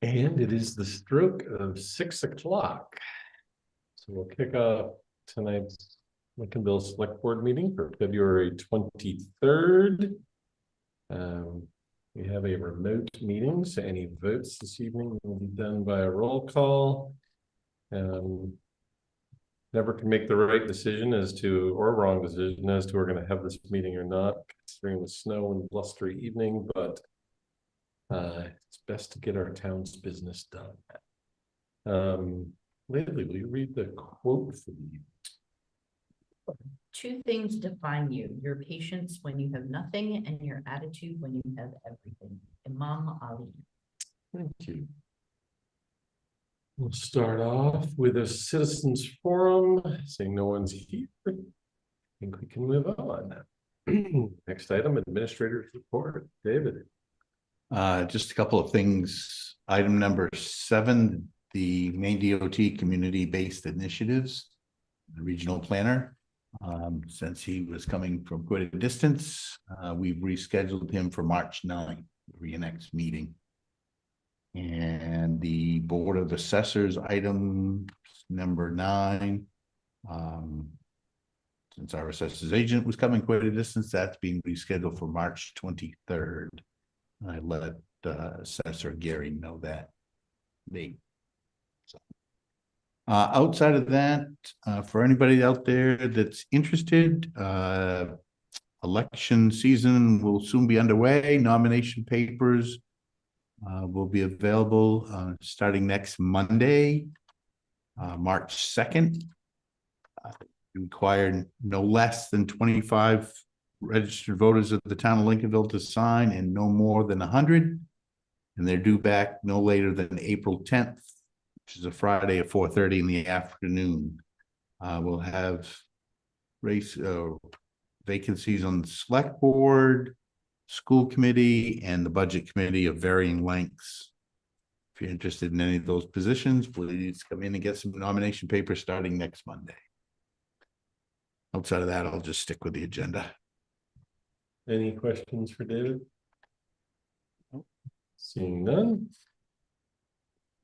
And it is the stroke of 6 o'clock. So we'll kick off tonight's Lincolnville Select Board meeting for February 23rd. We have a remote meeting, so any votes this evening will be done by a roll call. Never can make the right decision as to, or wrong decision as to we're going to have this meeting or not, considering the snow and blustery evening, but it's best to get our town's business done. Lately, will you read the quote for me? Two things define you: your patience when you have nothing and your attitude when you have everything. Imam Ali. Thank you. We'll start off with a citizens forum. Seeing no one's here, I think we can move on. Next item, administrator's report. David. Just a couple of things. Item number 7, the Maine DOT community-based initiatives, the regional planner. Since he was coming from quite a distance, we've rescheduled him for March 9th, the next meeting. And the Board of Assessors item number 9. Since our assessors agent was coming quite a distance, that's being rescheduled for March 23rd. I let Assessor Gary know that. Outside of that, for anybody out there that's interested, election season will soon be underway. Nomination papers will be available starting next Monday, March 2nd. Required no less than 25 registered voters of the town of Lincolnville to sign and no more than 100. And they're due back no later than April 10th, which is a Friday at 4:30 in the afternoon. We'll have vacancies on the select board, school committee, and the budget committee of varying lengths. If you're interested in any of those positions, please come in and get some nomination papers starting next Monday. Outside of that, I'll just stick with the agenda. Any questions for David? Seeing none.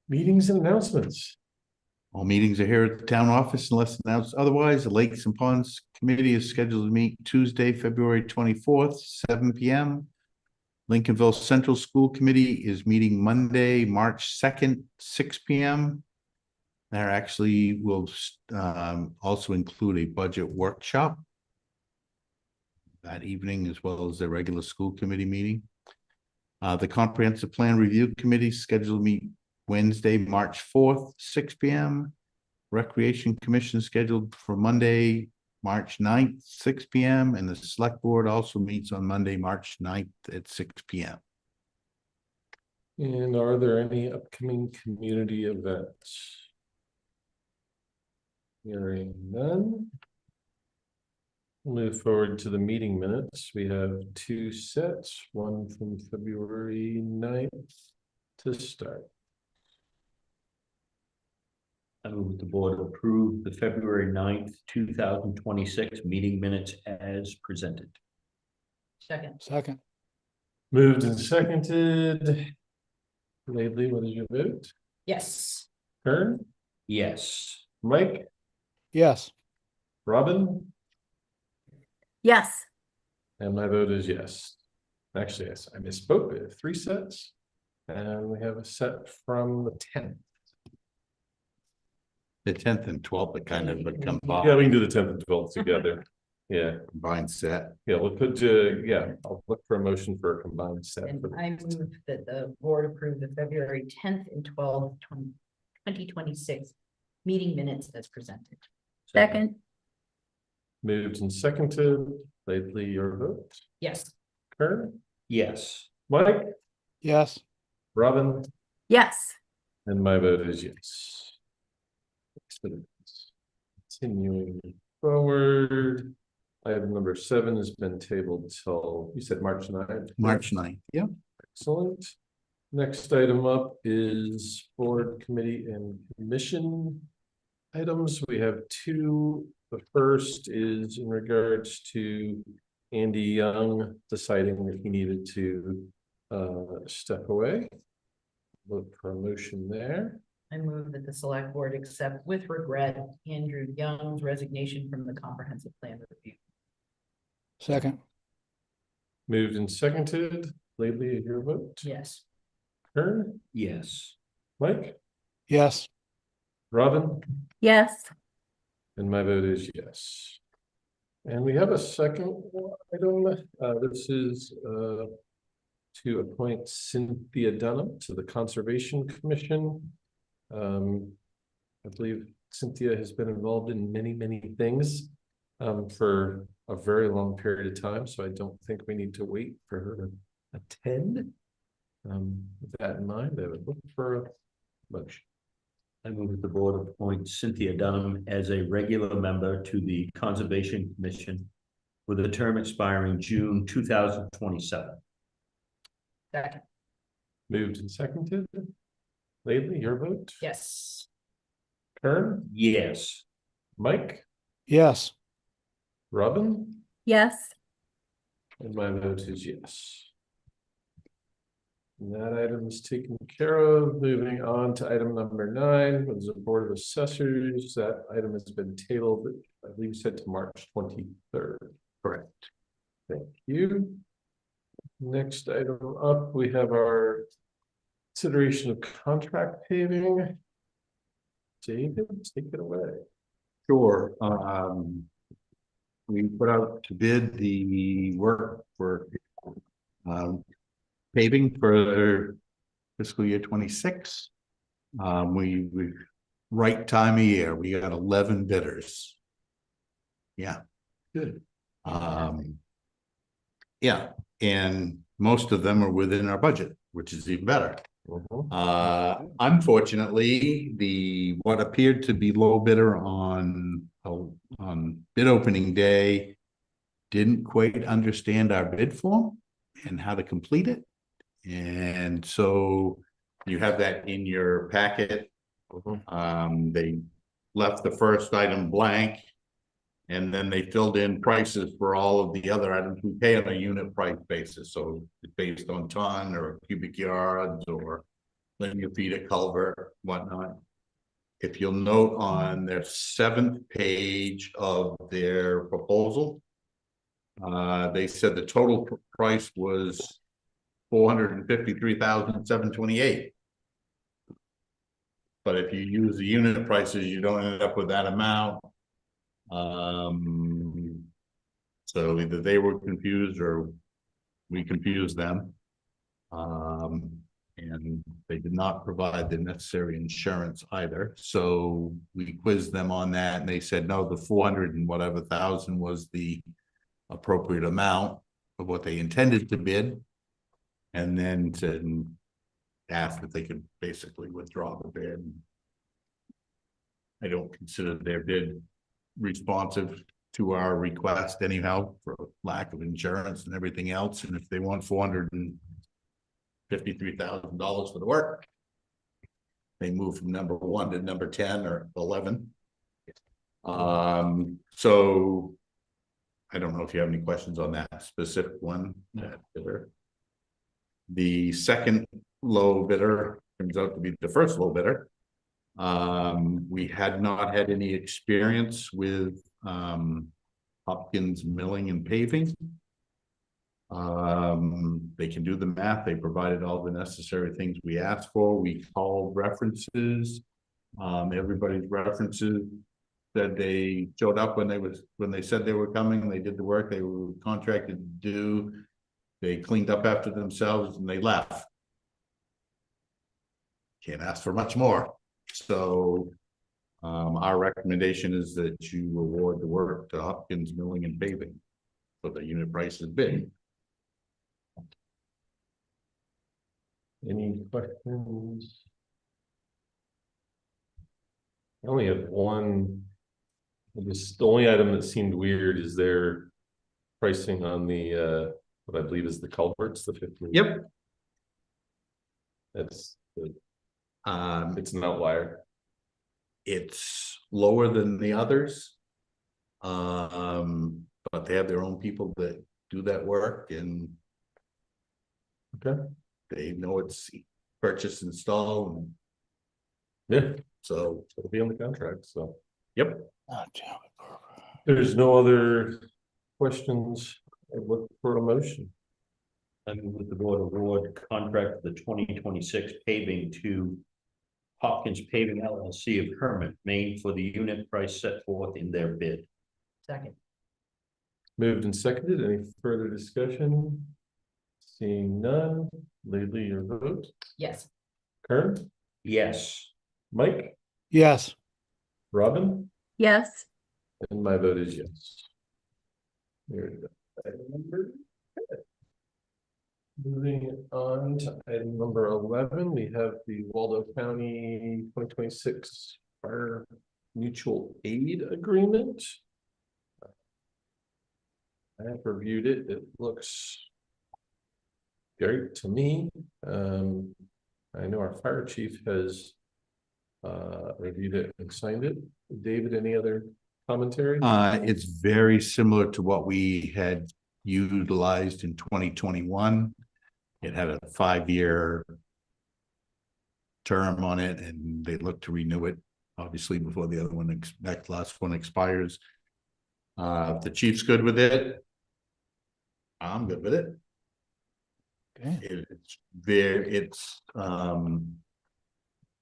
Meetings and announcements. All meetings are here at the town office unless announced otherwise. The Lakes and Ponds Committee is scheduled to meet Tuesday, February 24th, 7 p.m. Lincolnville Central School Committee is meeting Monday, March 2nd, 6 p.m. There actually will also include a budget workshop that evening, as well as the regular school committee meeting. The Comprehensive Plan Review Committee is scheduled to meet Wednesday, March 4th, 6 p.m. Recreation Commission scheduled for Monday, March 9th, 6 p.m. And the Select Board also meets on Monday, March 9th at 6 p.m. And are there any upcoming community events? Hearing none. Move forward to the meeting minutes. We have 2 sets, one from February 9th to start. I move the board approve the February 9th, 2026 meeting minutes as presented. Second. Moved and seconded. Lately, what is your vote? Yes. Kern? Yes. Mike? Yes. Robin? Yes. And my vote is yes. Actually, yes, I misspoke. We have 3 sets. And we have a set from the 10th. The 10th and 12th are kind of become off. Yeah, we can do the 10th and 12th together. Yeah. Combined set. Yeah, we'll put, I'll look for a motion for a combined set. And I move that the board approve the February 10th and 12th, 2026 meeting minutes as presented. Second. Moved and seconded. Lately, your vote? Yes. Kern? Yes. Mike? Yes. Robin? Yes. And my vote is yes. Excellent. Continuing forward. Item number 7 has been tabled till, you said March 9th? March 9th. Yeah. Excellent. Next item up is board, committee, and commission items. We have 2. The first is in regards to Andy Young deciding that he needed to step away. Look for a motion there. I move that the select board accept with regret Andrew Young's resignation from the comprehensive plan review. Second. Moved and seconded. Lately, your vote. Yes. Kern, Yes. Mike, Yes. Robin, yes, and my vote is yes. And we have a second item. This is to appoint Cynthia Dunham to the Conservation Commission. I believe Cynthia has been involved in many, many things for a very long period of time, so I don't think we need to wait for her to attend. With that in mind, I would look for a motion. I move that the board appoint Cynthia Dunham as a regular member to the Conservation Commission with a term expiring June 2027. Second. Moved and seconded. Lately, your vote. Yes. Kern, Yes. Mike, Yes. Robin, yes, and my vote is yes. And that item is taken care of. Moving on to item number 9, was the Board of Assessors. That item has been tabled, I believe you said to March 23rd. Correct. Thank you. Next item up, we have our consideration of contract paving. David, take it away. Sure, we put out to bid the work for paving for fiscal year 26. We right time of year, we got 11 bidders. Yeah, good. Yeah, and most of them are within our budget, which is even better. Unfortunately, what appeared to be low bidder on bid opening day didn't quite understand our bid form and how to complete it. And so you have that in your packet. They left the first item blank. And then they filled in prices for all of the other items. We pay on a unit price basis, so it's based on ton or cubic yards or linear feet of culvert, whatnot. If you'll note on their 7th page of their proposal, they said the total price was $453,728. But if you use the unit prices, you don't end up with that amount. So either they were confused or we confused them. And they did not provide the necessary insurance either. So we quizzed them on that and they said, no, the 400 and whatever thousand was the appropriate amount of what they intended to bid. And then asked if they could basically withdraw the bid. I don't consider their bid responsive to our request anyhow, for lack of insurance and everything else. And if they want $453,000 for the work, they move from number 1 to number 10 or 11. So I don't know if you have any questions on that specific one. The second low bidder turns out to be the first low bidder. We had not had any experience with Hopkins Milling and Paving. They can do the math. They provided all the necessary things we asked for. We called references. Everybody's references said they showed up when they said they were coming. They did the work they were contracted to do. They cleaned up after themselves and they left. Can't ask for much more. So our recommendation is that you award the work to Hopkins Milling and Paving. So the unit price is big. Any questions? I only have one. The only item that seemed weird is their pricing on the what I believe is the culverts, the 15. Yep. It's an outlier. It's lower than the others. But they have their own people that do that work and Okay. they know it's purchase, install, and Yeah, so. it'll be on the contract, so, yep. Oh, damn it. There's no other questions. I look for a motion. I move with the board award contract for the 2026 paving to Hopkins Paving LLC of Hermit, Maine, for the unit price set forth in their bid. Second. Moved and seconded. Any further discussion? Seeing none. Lately, your vote. Yes. Kern, Yes. Mike, Yes. Robin, yes, and my vote is yes. There we go. Item number 10. Moving on to item number 11, we have the Waldo County 2026 Fire Mutual Aid Agreement. I have reviewed it. It looks great to me. I know our fire chief has reviewed it and signed it. David, any other commentary? It's very similar to what we had utilized in 2021. It had a 5-year term on it, and they look to renew it, obviously, before the other one, that last one expires. If the chief's good with it, I'm good with it. Okay. It's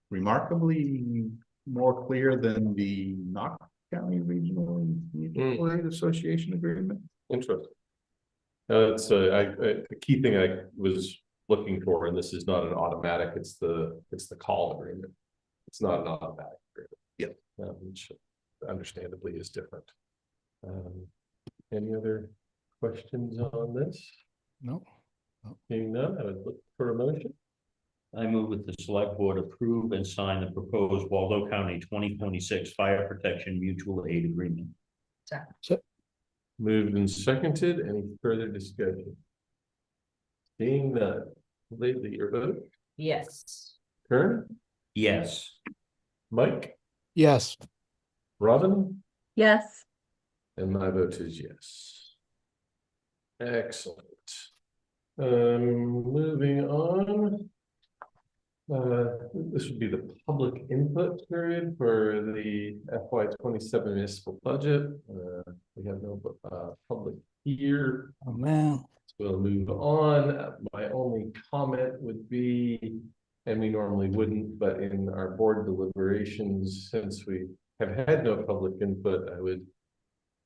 remarkably more clear than the Knox County Regional Mutual Aid Association agreement. Interesting. That's the key thing I was looking for, and this is not an automatic, it's the call agreement. It's not an automatic agreement. Yep. Which understandably is different. Any other questions on this? No. Seeing none, I would look for a motion. I move with the select board approve and sign the proposed Waldo County 2026 Fire Protection Mutual Aid Agreement. Second. Moved and seconded. Any further discussion? Seeing none. Lately, your vote. Yes. Kern, Yes. Mike, Yes. Robin, yes, and my vote is yes. Excellent. Moving on. This would be the public input period for the FY27 municipal budget. We have no public here. Oh, man. So we'll move on. My only comment would be, and we normally wouldn't, but in our board deliberations, since we have had no public input, I would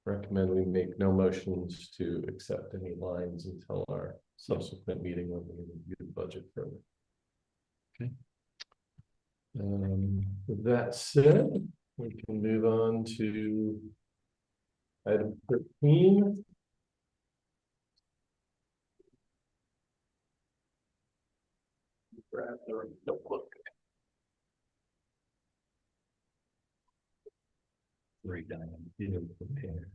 recommend we make no motions to accept any lines until our subsequent meeting when we review the budget further. Okay. With that said, we can move on to item 13. Grab the notebook. Great, Diane. You didn't prepare.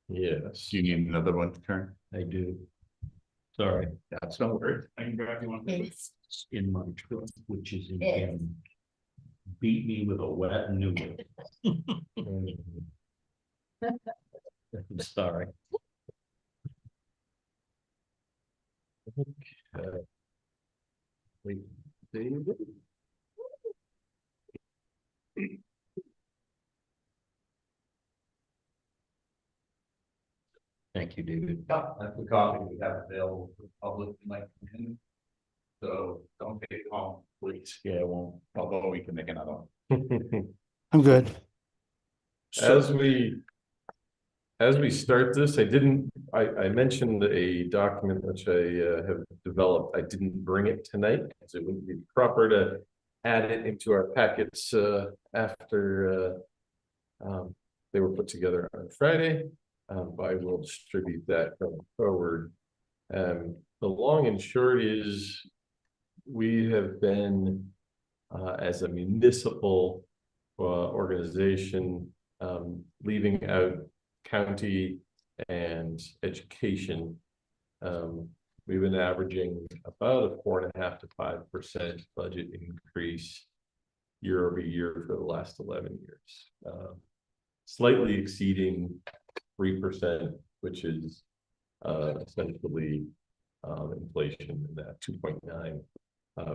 Yes. Do you need another one, Karen? I do. Sorry, That's no word. I can grab you one. It's it's in my truck, which is in Yes. Canada. Beat me with a wet noodle. I'm sorry. Wait, David? Thank you, David. That's the copy we have available for public tonight. So don't take it home, please. Yeah, I won't. Although we can make another one. I'm good. As we start this, I mentioned a document which I have developed. I didn't bring it tonight because it wouldn't be proper to add it into our packets after they were put together on Friday. But I will distribute that going forward. The long and short is we have been as a municipal organization leaving out county and education. We've been averaging about a 4.5% to 5% budget increase year over year for the last 11 years, slightly exceeding 3%, which is essentially inflation in that 2.9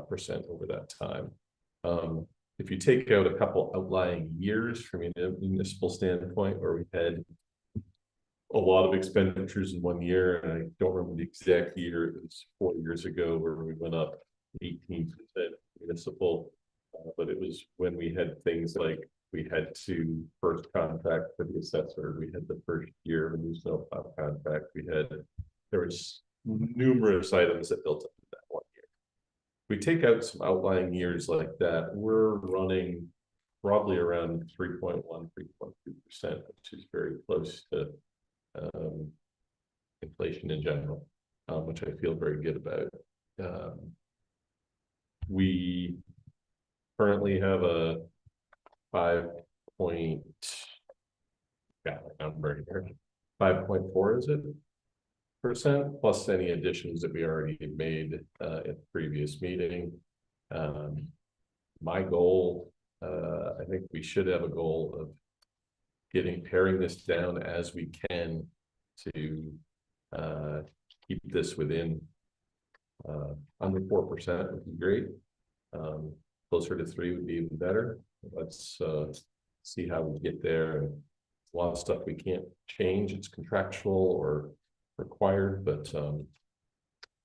percent over that time. If you take out a couple outlying years from a municipal standpoint, where we had a lot of expenditures in one year, and I don't remember the exact year, it was 4 years ago where we went up 18% municipal. But it was when we had things like we had to first contract for the assessor, we had the first year of a new snowplow contract, there was numerous items that built up in that 1 year. We take out some outlying years like that, we're running probably around 3.1, 3.2%, which is very close to inflation in general, which I feel very good about. We currently have a 5.4, is it? Percent plus any additions that we already had made at the previous meeting. My goal, I think we should have a goal of paring this down as we can to keep this within under 4% would be great. Closer to 3 would be even better. Let's see how we get there. A lot of stuff we can't change, it's contractual or required, but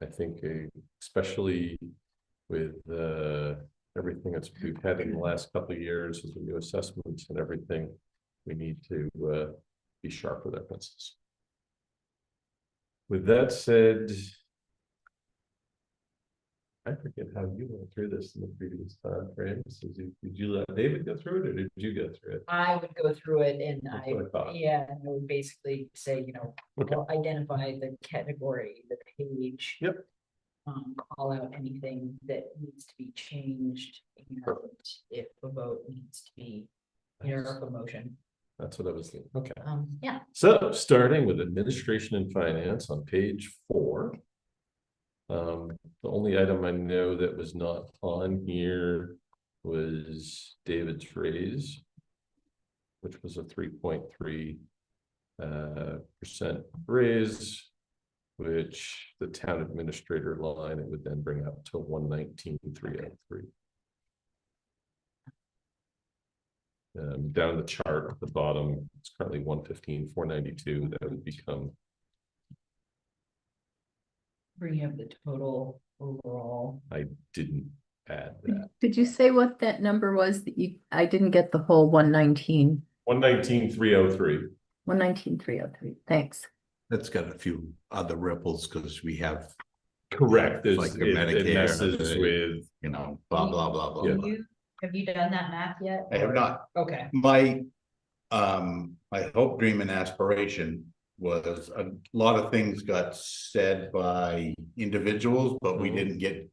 I think especially with everything we've had in the last couple of years with the new assessments and everything, we need to be sharp with our pencils. With that said, I forget how you went through this in the previous time frames. Did you let David go through it, or did you go through it? I would go through it and That's what I thought. yeah, and I would basically say, Okay. I'll identify the category, the page. Yep. Call out anything that needs to be changed, and if a vote needs to be, or if a motion. That's what I was thinking. Okay. Yeah, So starting with administration and finance on page 4. The only item I know that was not on here was David's raise, which was a 3.3% raise, which the town administrator line, it would then bring up to 119,303. Down the chart at the bottom, it's currently 115,492. That would become bringing up the total overall. I didn't add that. Did you say what that number was that I didn't get the whole 119, 119,303. 119,303. Thanks. That's got a few other ripples because we have, Correct. There's Like it, your Medicare, it messes the- with blah, blah, blah, blah, Yeah. blah. Have you done that math yet? I have not. Okay, My hope, dream and aspiration was a lot of things got said by individuals, but we Mhm. didn't get,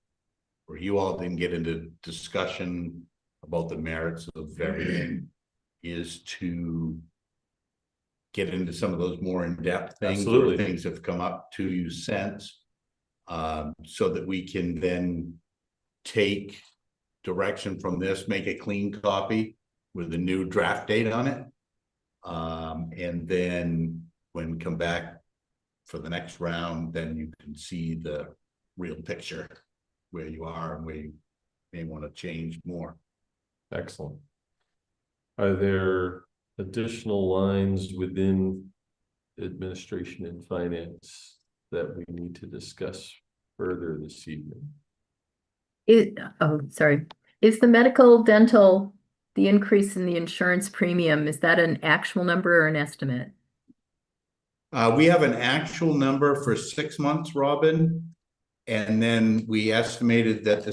or you all didn't get into discussion about the merits of everything, is to get into some of those more in-depth things, or Absolutely. things that have come up to you since, so that we can then take direction from this, make a clean copy with a new draft date on it. And then when come back for the next round, then you can see the real picture where you are and where you may want to change more. excellent. Are there additional lines within administration and finance that we need to discuss further this evening? Sorry. Is the medical dental, the increase in the insurance premium, is that an actual number or an estimate? We have an actual number for 6 months, Robin. And then we estimated that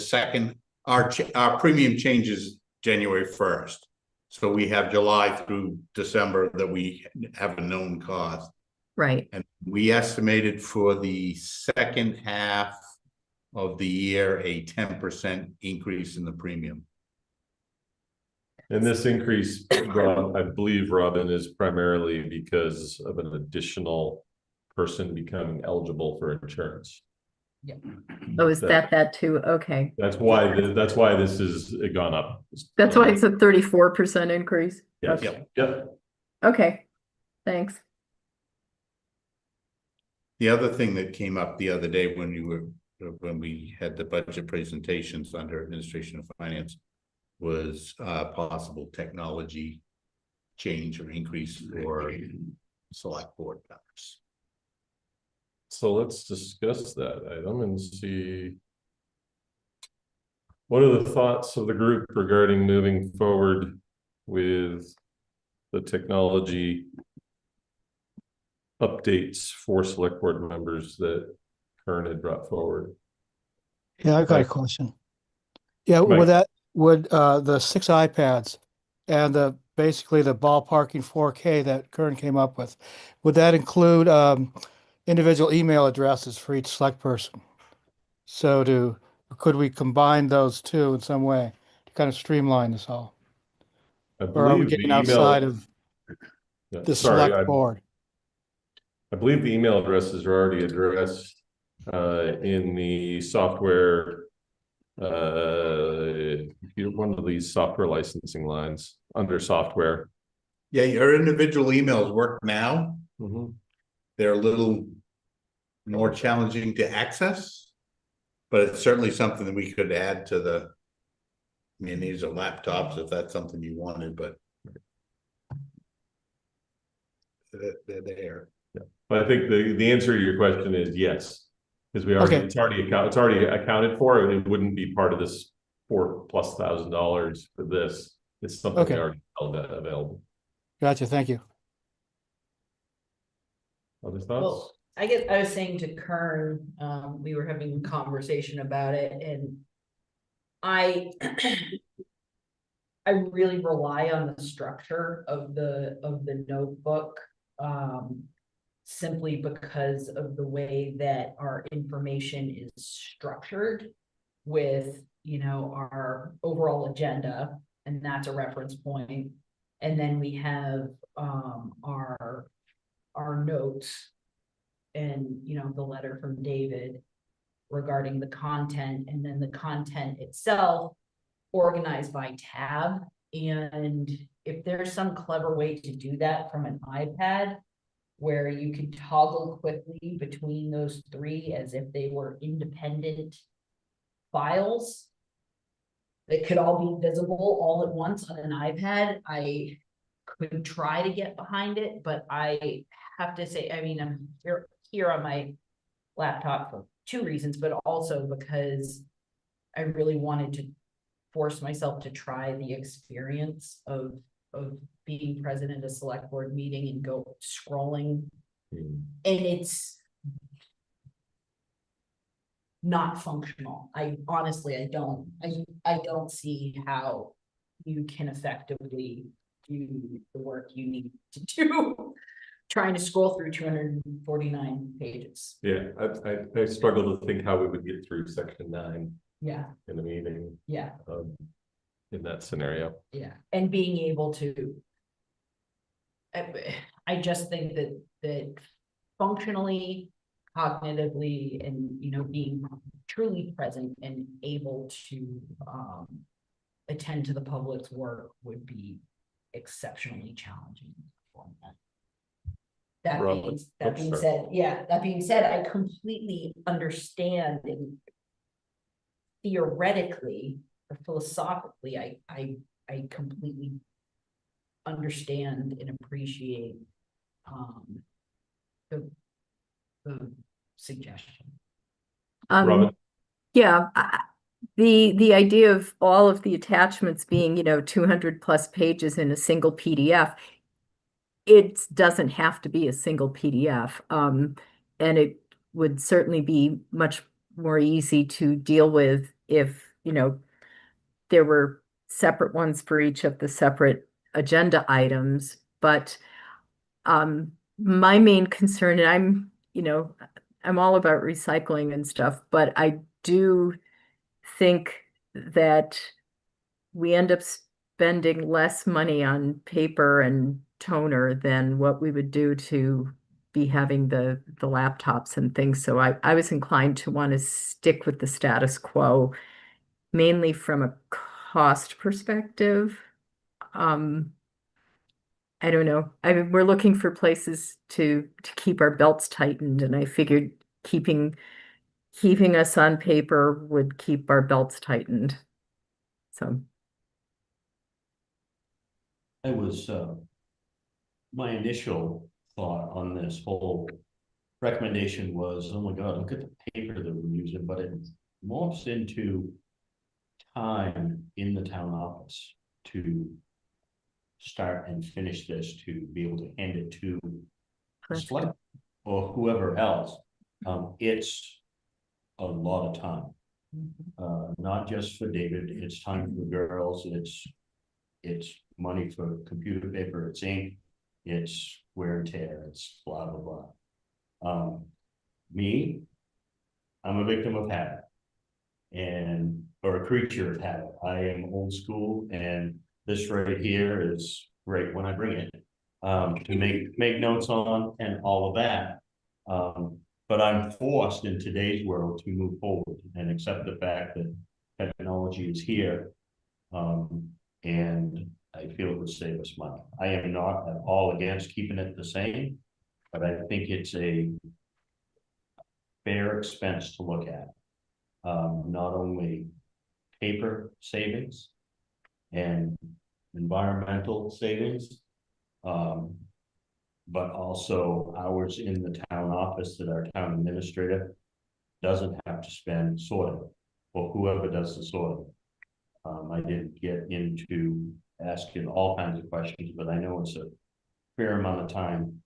our premium changes January 1st. So we have July through December that we have a known cost. Right. And we estimated for the second half of the year, a 10% increase in the premium. And this increase, I believe, Robin, is primarily because of an additional person becoming eligible for insurance. Oh, is that too? Okay. That's why this has gone up. That's why it's a 34% increase. Yes. Okay. Yep. Okay, thanks. The other thing that came up the other day when you were when we had the budget presentations under administration of finance was possible technology change or increase for select board members. So let's discuss that item and see. What are the thoughts of the group regarding moving forward with the technology updates for select board members that Kern had brought forward? Yeah, I've got a Mike. question. Yeah, Mike. would the 6 iPads and basically the ballparking 4K that Kern came up with, would that include individual email addresses for each select person? So could we combine those two in some way to kind of streamline this all? I Or are we believe the getting outside email. of Yeah, the sorry, select board? I believe the email addresses are already addressed in the software. One of these software licensing lines under software. Yeah, your individual emails work now. They're a little more challenging to access, but it's certainly something that we could add to the. I mean, these are laptops if that's something you wanted, but they're there. But I think the answer to your question is yes, because we already, Okay. it's already accounted for, and it wouldn't be part of this $4,000+ for this. It's something Okay. we already held available. Gotcha, thank you. Other thoughts? Well, I guess I was saying to Kern, we were having a conversation about it, and I I really rely on the structure of the notebook, simply because of the way that our information is structured with, you know, our overall agenda, and that's a reference point. And then we have our notes and, you know, the letter from David regarding the content, and then the content itself organized by tab. And if there's some clever way to do that from an iPad, where you can toggle quickly between those three as if they were independent files that could all be visible all at once on an iPad, I could try to get behind it, but I have to say, I mean, I'm here on my laptop for 2 reasons, but also because I really wanted to force myself to try the experience of being president of a select board meeting and go scrolling. And it's not functional. I honestly, I don't see how you can effectively do the work you need to do trying to scroll through 249 pages. Yeah, I struggle to think how we would get through section 9 Yeah, in the meeting yeah, in that scenario. yeah. And being able to, I just think that functionally, cognitively, and, you know, being truly present and able to attend to the public's work would be exceptionally challenging. That Robin, being sorry. said, yeah, that being said, I completely understand, and theoretically or philosophically, I completely understand and appreciate the suggestion. Robin? Yeah, the idea of all of the attachments being, 200+ pages in a single PDF, it doesn't have to be a single PDF. And it would certainly be much more easy to deal with if, there were separate ones for each of the separate agenda items. But my main concern, and I'm all about recycling and stuff, but I do think that we end up spending less money on paper and toner than what we would do to be having the laptops and things. So I was inclined to want to stick with the status quo, mainly from a cost perspective. I don't know. I mean, we're looking for places to keep our belts tightened, and I figured keeping keeping us on paper would keep our belts tightened. So, I was, my initial thought on this whole recommendation was, oh my God, look at the paper that we're using, but it morphs into time in the town office to start and finish this, to be able to hand it to the correct. select or whoever else. It's a lot of time. Not just for David, it's time for the girls, it's money for computer paper, it's ink, it's wear and tear, it's blah, blah, blah. Me, I'm a victim of habit. And, or a creature of habit. I am old school, and this right here is right when I bring it. To make notes on and all of that. But I'm forced in today's world to move forward and accept the fact that technology is here. And I feel it would save us money. I am not at all against keeping it the same, but I think it's a fair expense to look at. Not only paper savings and environmental savings, but also hours in the town office that our town administrator doesn't have to spend sorting, or whoever does the sorting. I didn't get into asking all kinds of questions, but I know it's a fair amount of time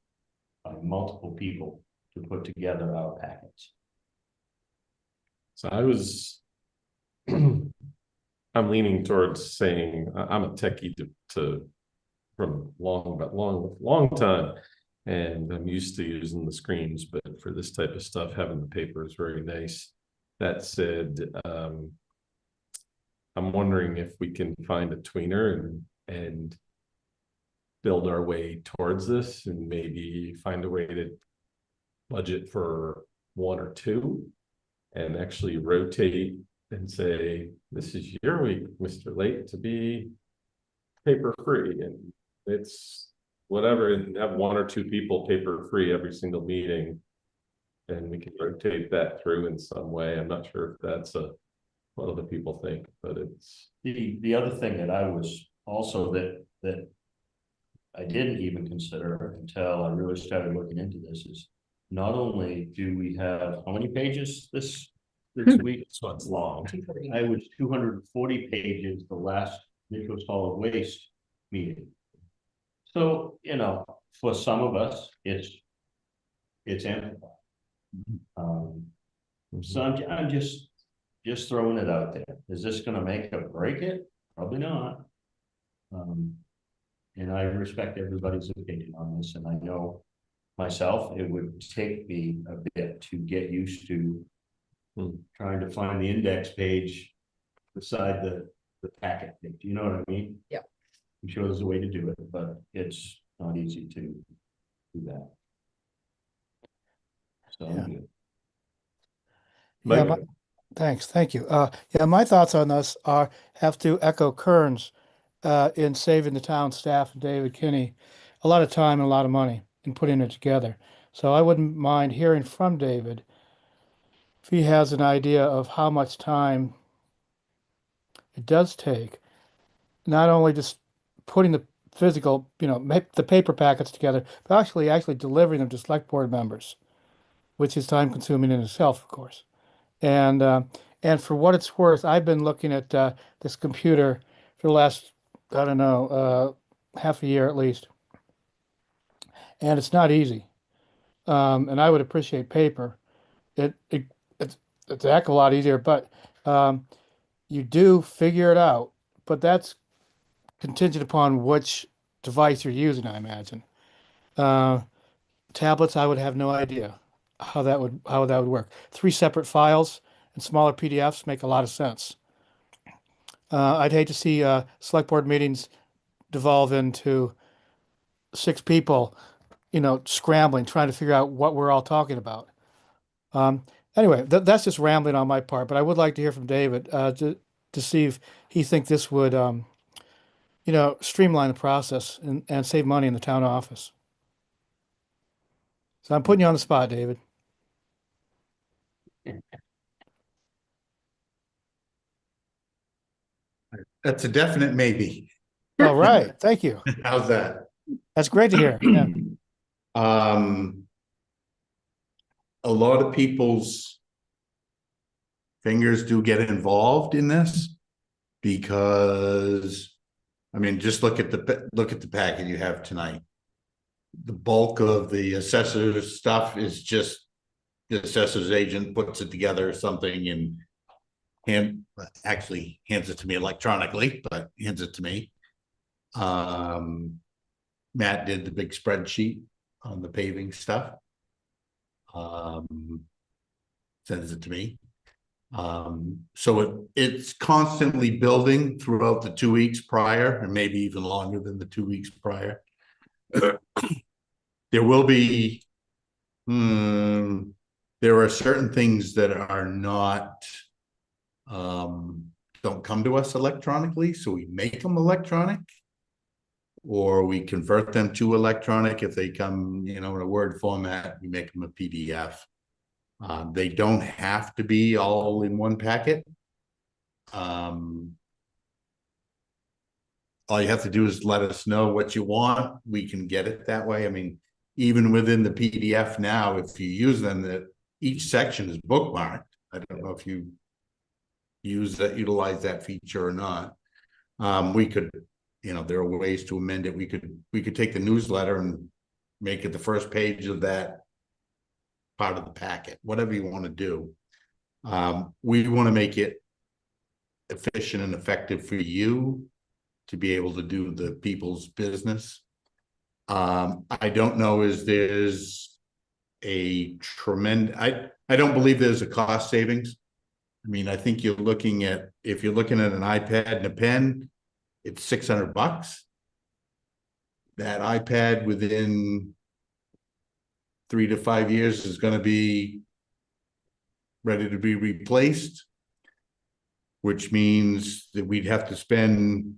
by multiple people to put together our packets. So I was, I'm leaning towards saying, I'm a techie from long time. And I'm used to using the screens, but for this type of stuff, having the paper is very nice. That said, I'm wondering if we can find a tweener and build our way towards this, and maybe find a way to budget for one or two and actually rotate and say, this is your week, Mr. Late, to be paper free, and it's whatever, and have one or two people paper free every single meeting. And we can rotate that through in some way. I'm not sure if that's what other people think, but it's The other thing that I was also that I didn't even consider until I really started looking into this is, not only do we have how many pages this week? so it's long. I was 240 pages the last Mitchell Solid Waste meeting. So, you know, for some of us, it's amplified. So I'm just throwing it out there. Is this gonna make or break it? Probably not. And I respect everybody's opinion on this, and I know myself, it would take me a bit to get used to trying to find the index page beside the packet page. You know what I mean? Yeah. I'm sure there's a way to do it, but it's not easy to do that. So I'm Yeah. good. Yeah, Mike? thanks, thank you. Yeah, my thoughts on this have to echo Kern's in saving the town staff and David Kinney a lot of time and a lot of money in putting it together. So I wouldn't mind hearing from David if he has an idea of how much time it does take, not only just putting the physical, the paper packets together, but actually delivering them to select board members, which is time consuming in itself, of course. And for what it's worth, I've been looking at this computer for the last, I don't know, half a year at least, and it's not easy. And I would appreciate paper. It's a heck of a lot easier, but you do figure it out. But that's contingent upon which device you're using, I imagine. Tablets, I would have no idea how that would work. 3 separate files and smaller PDFs make a lot of sense. I'd hate to see select board meetings devolve into 6 people, scrambling, trying to figure out what we're all talking about. Anyway, that's just rambling on my part, but I would like to hear from David to see if he think this would, streamline the process and save money in the town office. So I'm putting you on the spot, David. That's a definite maybe. All right, thank you. How's that? That's great to hear. Yeah. A lot of people's fingers do get involved in this because, I mean, just look at the packet you have tonight. The bulk of the assessor's stuff is just the assessor's agent puts it together or something and actually hands it to me electronically, but hands it to me. Matt did the big spreadsheet on the paving stuff. Sends it to me. So it's constantly building throughout the 2 weeks prior, and maybe even longer than the 2 weeks prior. There will be, there are certain things that are not, don't come to us electronically, so we make them electronic. Or we convert them to electronic. If they come, in a Word format, we make them a PDF. They don't have to be all in one packet. All you have to do is let us know what you want. We can get it that way. I mean, even within the PDF now, if you use them, that each section is bookmarked. I don't know if you utilize that feature or not. We could, there are ways to amend it. We could take the newsletter and make it the first page of that part of the packet, whatever you want to do. We want to make it efficient and effective for you to be able to do the people's business. I don't know, there's a tremendous, I don't believe there's a cost savings. I mean, I think if you're looking at an iPad and a pen, it's $600. That iPad within 3 to 5 years is going to be ready to be replaced, which means that we'd have to spend,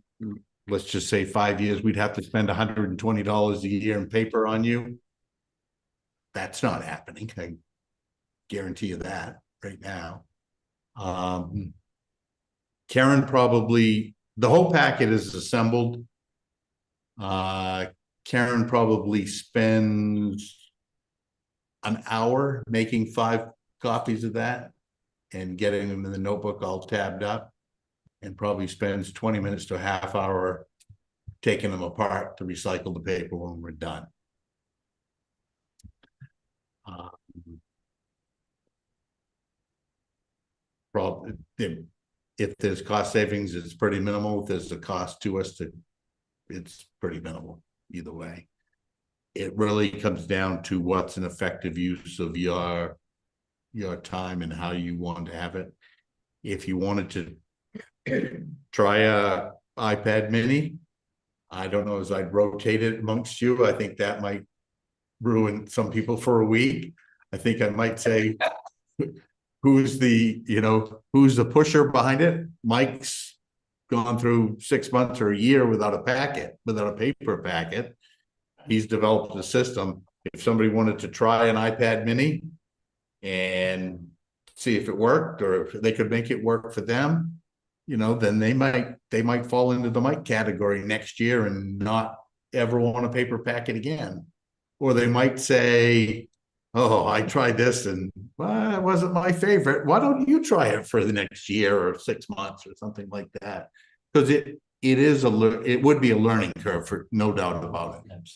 let's just say 5 years, we'd have to spend $120 a year in paper on you. That's not happening. I guarantee you that right now. Karen probably, the whole packet is assembled. Karen probably spends an hour making 5 copies of that and getting them in the notebook all tabbed up, and probably spends 20 minutes to a half hour taking them apart to recycle the paper when we're done. Probably, if there's cost savings, it's pretty minimal. If there's a cost to us, it's pretty minimal either way. It really comes down to what's an effective use of your time and how you want to have it. If you wanted to try a iPad mini, I don't know, as I'd rotate it amongst you, I think that might ruin some people for a week. I think I might say, who's the pusher behind it? Mike's gone through 6 months or a year without a paper packet. He's developed a system. If somebody wanted to try an iPad mini and see if it worked, or if they could make it work for them, then they might fall into the Mike category next year and not ever want a paper packet again. Or they might say, oh, I tried this and well, it wasn't my favorite. Why don't you try it for the next year or 6 months or something like that? Because it would be a learning curve, for no doubt about it.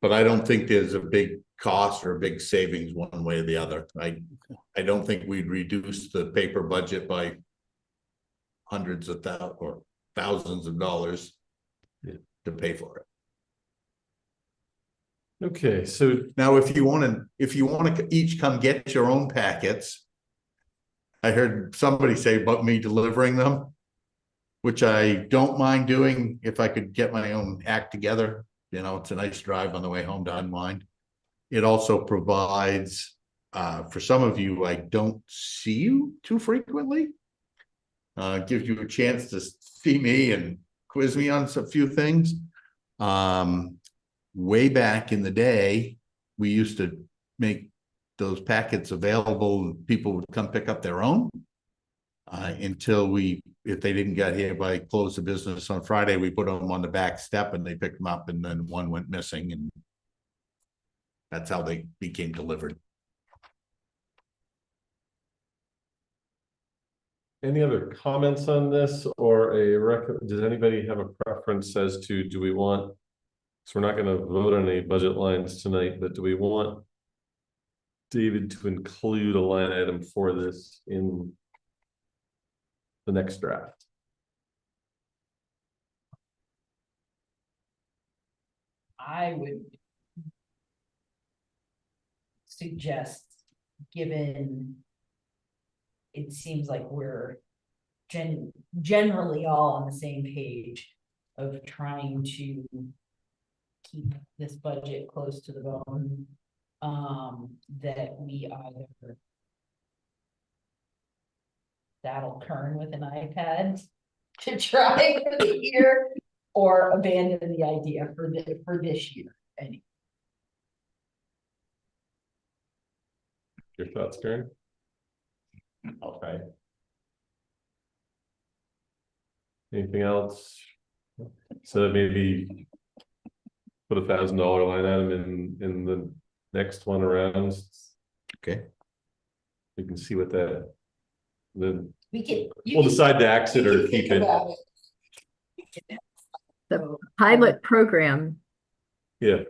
But I don't think there's a big cost or a big savings one way or the other. I don't think we'd reduce the paper budget by hundreds of thousands or thousands of dollars to pay for it. Okay, so Now, if you want to each come get your own packets, I heard somebody say about me delivering them, which I don't mind doing if I could get my own act together. It's a nice drive on the way home to unwind. It also provides, for some of you, I don't see you too frequently. Gives you a chance to see me and quiz me on a few things. Way back in the day, we used to make those packets available, people would come pick up their own. Until if they didn't get here by close of business on Friday, we put them on the back step and they picked them up, and then one went missing, and that's how they became delivered. Any other comments on this, or does anybody have a preference as to, do we want? So we're not gonna vote on any budget lines tonight, but do we want David to include a line item for this in the next draft? I would suggest, given it seems like we're generally all on the same page of trying to keep this budget close to the bone, that we either saddle Kern with an iPad to try for the year, or abandon the idea for this year. And Your thoughts, Karen? Okay. Anything else? So maybe put $1,000 line item in the next one around. Okay. We can see what that, then we can. we'll decide to exit or keep it. The pilot program. Yeah,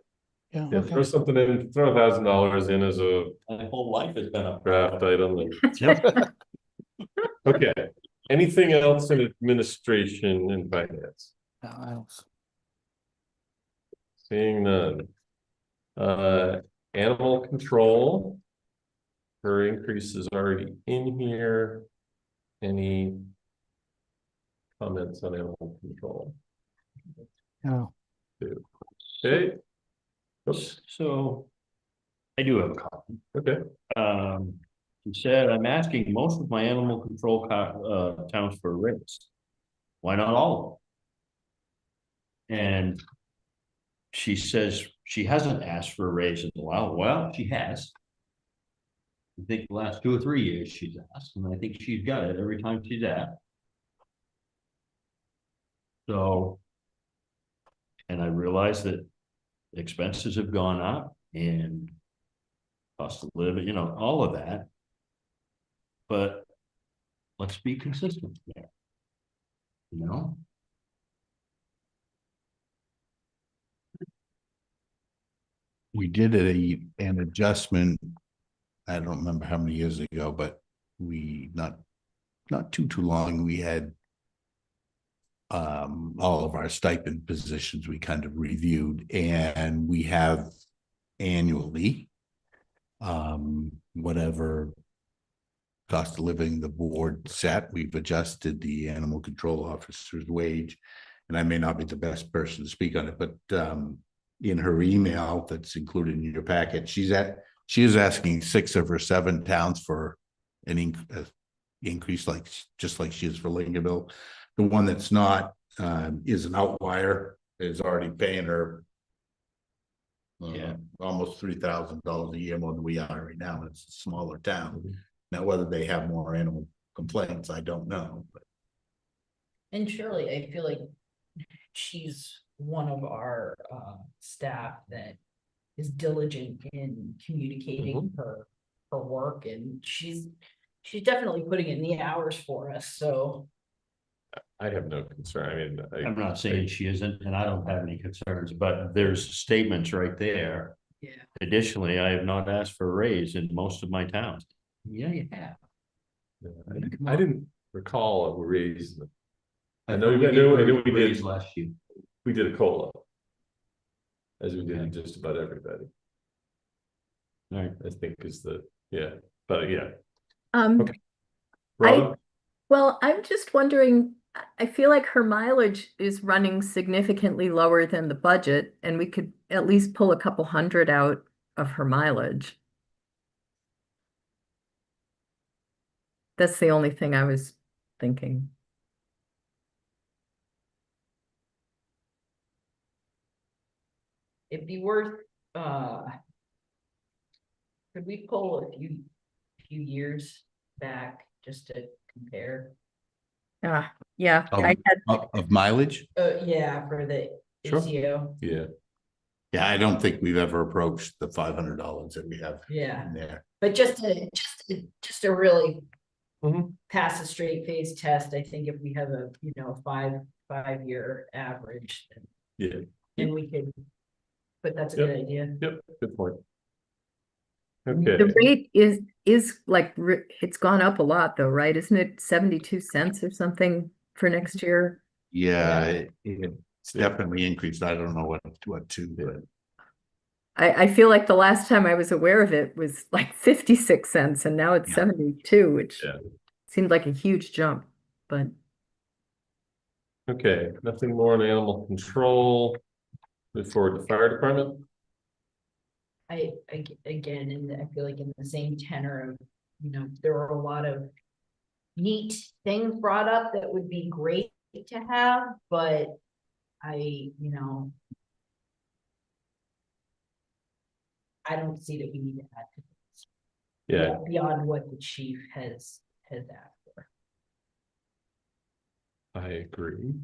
Yeah, yeah, okay. throw something in, throw $1,000 in as a My whole life has been a draft item. And Yep. okay, anything else in administration and finance? No, I don't. Seeing none. Animal control. Her increase is already in here. Any comments on animal control? No. Okay. Oops, So I do have a copy. okay, He said, I'm asking most of my animal control towns for a raise. Why not all of them? And she says she hasn't asked for a raise in a while. Well, she has. I think the last 2 or 3 years she's asked, and I think she's got it every time she's asked. So, and I realize that expenses have gone up and cost of living, you know, all of that. But let's be consistent there. You know? We did an adjustment. I don't remember how many years ago, but we not too long, we had all of our stipend positions we kind of reviewed, and we have annually whatever cost of living the board set, we've adjusted the animal control officer's wage. And I may not be the best person to speak on it, but in her email that's included in your packet, she is asking 6 of her 7 towns for an increase, like just like she is for Lincolnville. The one that's not is an outlier, is already paying her almost $3,000 a year more than we are right now. It's a smaller town. Now, whether they have more animal complaints, I don't know. But And surely I feel like she's one of our staff that is diligent in communicating her work, and she's definitely putting in the hours for us, so. I have no concern. I mean, I'm not saying she isn't, and I don't have any concerns, but there's statements right there. Yeah. Additionally, I have not asked for a raise in most of my towns. Yeah, you have. I didn't recall a raise. I know we we did did. raise last year. We did a COLA. As we did Okay. just about everybody, All right. I think is but yeah. Okay. Robin? Well, I'm just wondering, I feel like her mileage is running significantly lower than the budget, and we could at least pull a couple hundred out of her mileage. That's the only thing I was thinking. It'd be worth Could we pull a few years back just to compare? Yeah, Oh. I had, Of mileage? Yeah, for the Sure. ACO, Yeah, Yeah, I don't think we've ever approached the $500 that we have yeah, in there. but just to really Mhm. pass a straight face test, I think if we have a, five-year average, yeah, then we could, but that's a Yep. good idea. yep, good point. the Okay, rate is like, it's gone up a lot though, right? Isn't it 72 cents or something for next year? Yeah, Yeah. it's definitely increased. I don't know what to, but I feel like the last time I was aware of it was like 56 cents and now it's Yeah. 72, which Yeah. seemed like a huge jump, but okay, nothing more on animal control. Move forward to fire department. Again, and I feel like in the same tenor of, there are a lot of neat things brought up that would be great to have, but I don't see that we need to add to this. Yeah, Beyond what the chief has asked for. I agree.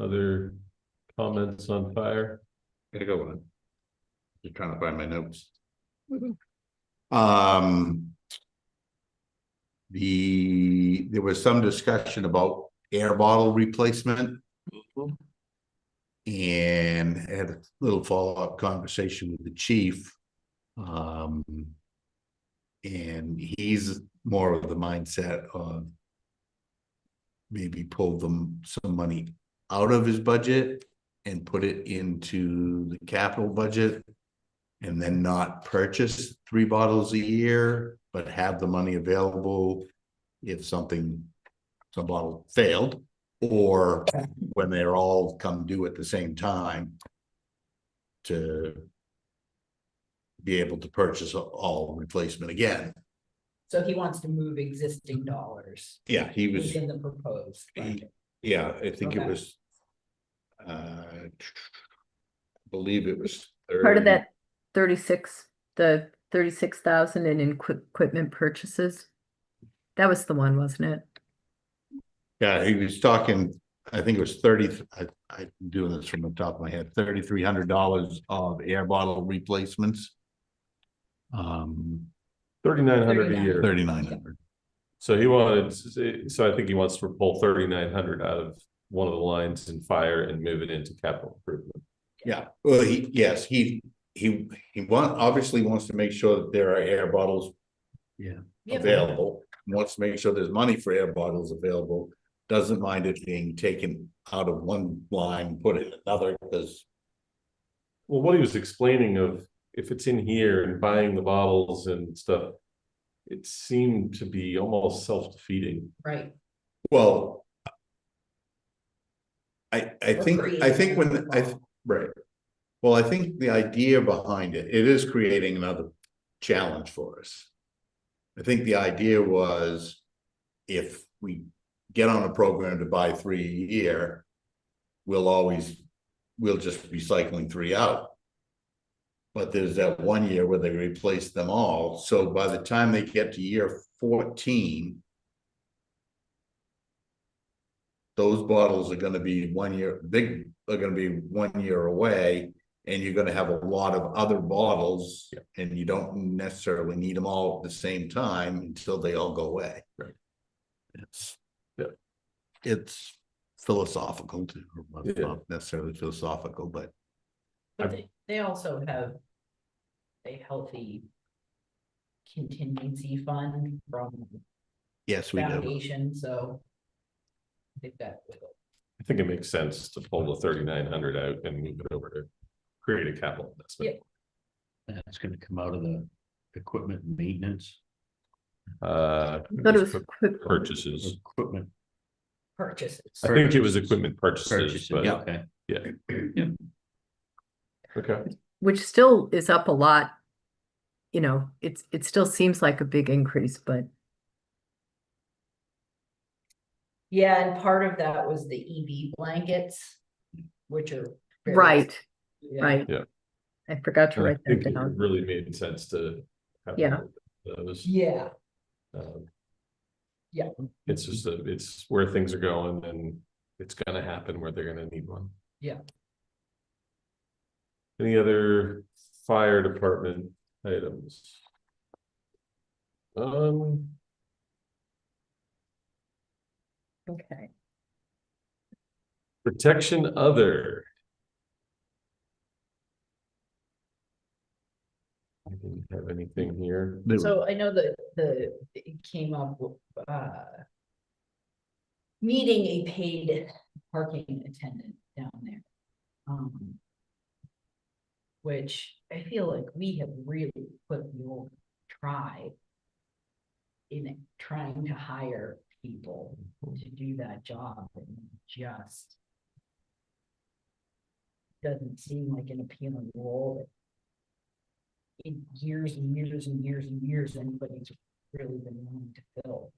Other comments on fire? gotta go on. Just trying to find my notes. There was some discussion about air bottle replacement. And had a little follow-up conversation with the chief. And he's more of the mindset of maybe pull some money out of his budget and put it into the capital budget. And then not purchase 3 bottles a year, but have the money available if some bottle failed, or when they're all come due at the same time, to be able to purchase all replacement again. So he wants to move existing dollars Yeah, he was, within the proposed budget. yeah, I think it Okay. was. Believe it was part of 30. that 36,000 in equipment purchases. That was the one, wasn't it? Yeah, he was talking, I think it was 30, I'm doing this from the top of my head, $3,300 of air bottle replacements. 3,900 a year. 3,900. So so I think he wants to pull 3,900 out of one of the lines in fire and move it into capital improvement. Yeah, well, he obviously wants to make sure that there are air bottles. Yep. Available, wants to make sure there's money for air bottles available, doesn't mind it being taken out of one line, put it in another, because. Well, what he was explaining of if it's in here and buying the bottles and stuff, it seemed to be almost self-defeating. Right. Well. I think right. Well, I think the idea behind it is creating another challenge for us. I think the idea was, if we get on a program to buy 3 a year, we'll just be cycling 3 out. But there's that 1 year where they replace them all. So by the time they get to year 14, those bottles are going to be 1 year, are going to be 1 year away. And you're gonna have a lot of other bottles, and you don't necessarily need them all at the same time until they all go away. Right. It's philosophical, Yeah. not necessarily philosophical, but But they also have a healthy contingency fund from yes, we do. foundation, so they've got wiggle. I think it makes sense to pull the 3,900 out and move it over to create a capital investment. That's gonna come out of the equipment maintenance. But it was quick. Purchases. Equipment Purchases. I think it was equipment purchases, purchases, but okay. yeah. Okay, Which still is up a lot. It still seems like a big increase, but Yeah, and part of that was the EB blankets, which are. very- right, Yeah. right. Yeah. I forgot to And I write think that it down. really made sense to have Yeah. those. Yeah, um, yeah. It's just, it's where things are going and it's gonna happen where they're gonna need one. Yeah. Any other fire department items? Okay. Protection other. I didn't have anything here. So I know that it came up with, needing a paid parking attendant down there. Which I feel like we have really put the old try in trying to hire people to do that job and just doesn't seem like an appealing role that in years and years and years and years, anybody's really been willing to fill.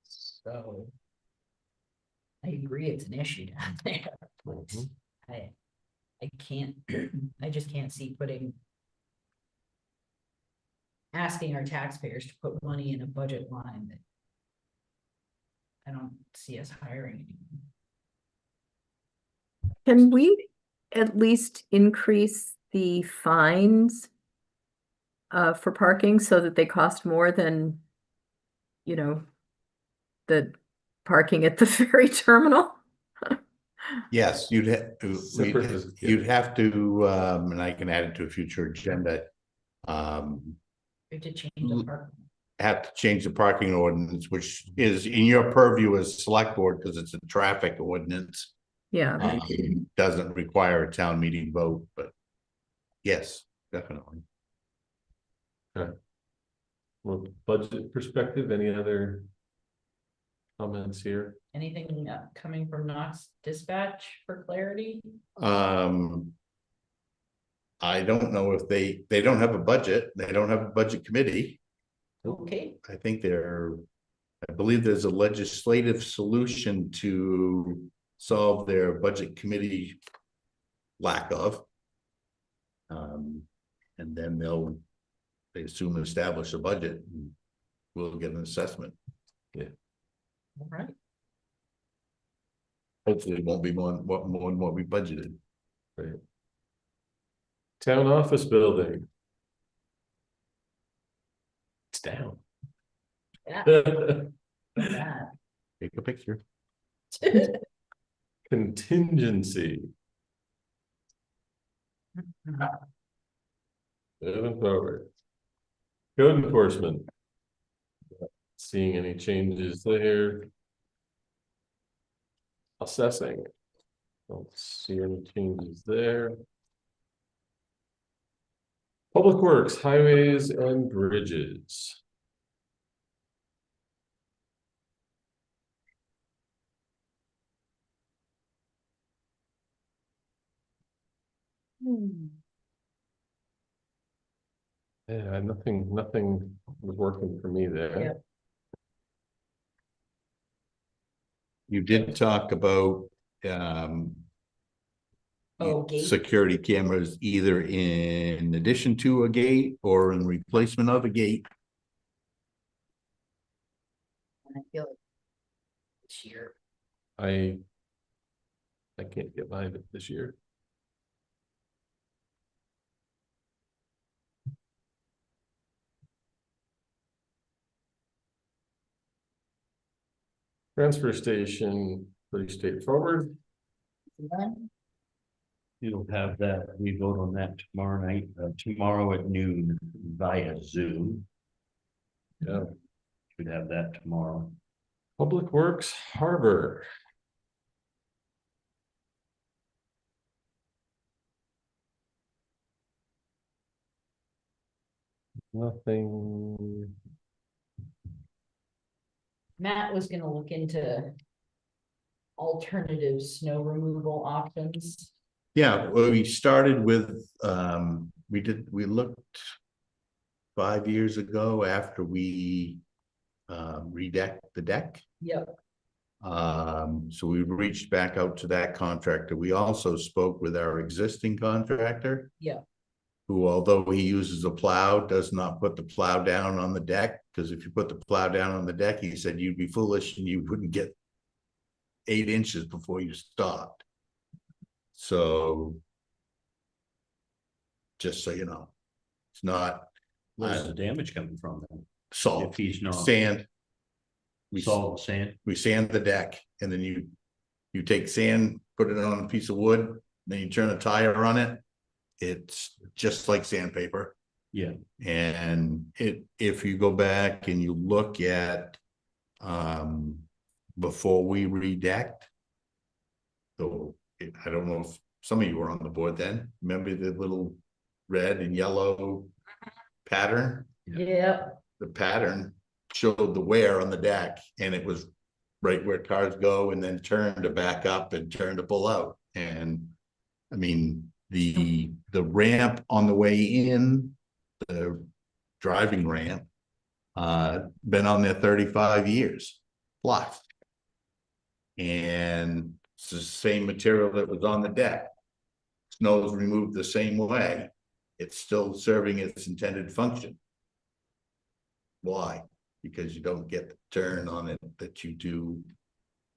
So I agree, it's an issue down there. but Mhm. I can't, I just can't see asking our taxpayers to put money in a budget line that I don't see us hiring anyone. Can we at least increase the fines for parking so that they cost more than, you know, the parking at the ferry terminal? Yes, you'd have to, Separate as- you'd have to, and I can add it to a future agenda. We have to change the parking. Have to change the parking ordinance, which is in your purview as select board, because it's a traffic ordinance. Yeah, Doesn't require a town meeting vote, but yes, definitely. Well, budget perspective, any other comments here? Anything coming from Knox Dispatch for clarity? I don't know if they don't have a budget, they don't have a budget committee. Okay, I think I believe there's a legislative solution to solve their budget committee lack of. And then they assume establish a budget and we'll get an assessment. all right. Hopefully it won't be more than what we budgeted. Right. Town office building. It's down. Yeah. Take a picture. Contingency. Moving forward. Code enforcement. Seeing any changes there. Assessing. Don't see any changes there. Public Works, Highways and Bridges. Yeah, nothing was working for me there. Yeah. You did talk about Gate. security cameras either in addition to a gate or in replacement of a gate. And I feel like this year, I can't get behind it this year. Transfer station, pretty straightforward. one, You'll have that, we vote on that tomorrow night, tomorrow at noon via Zoom. Yeah. Should have that tomorrow. Public Works, Harbor. Nothing. Matt was gonna look into alternative snow removal options. Yeah, well, we started with, we looked 5 years ago after we redecked the deck. Yep. So we reached back out to that contractor. We also spoke with our existing contractor. Yeah. who, although he uses a plow, does not put the plow down on the deck, because if you put the plow down on the deck, he said you'd be foolish and you wouldn't get 8 inches before you stopped. So just so you know, it's not Where's the damage coming from then? salt, If he's not sand. We salt, sand, we sand the deck, and then you take sand, put it on a piece of wood, then you turn a tire on it. It's just like sandpaper. yeah, And if you go back and you look at before we redecked. So I don't know if some of you were on the board then. Remember the little red and yellow pattern? Yep. The pattern showed the wear on the deck, and it was right where cars go and then turn to back up and turn to pull out. And I mean, the ramp on the way in, the driving ramp, been on there 35 years plus. And it's the same material that was on the deck. Snow was removed the same way. It's still serving its intended function. Why? Because you don't get the turn on it that you do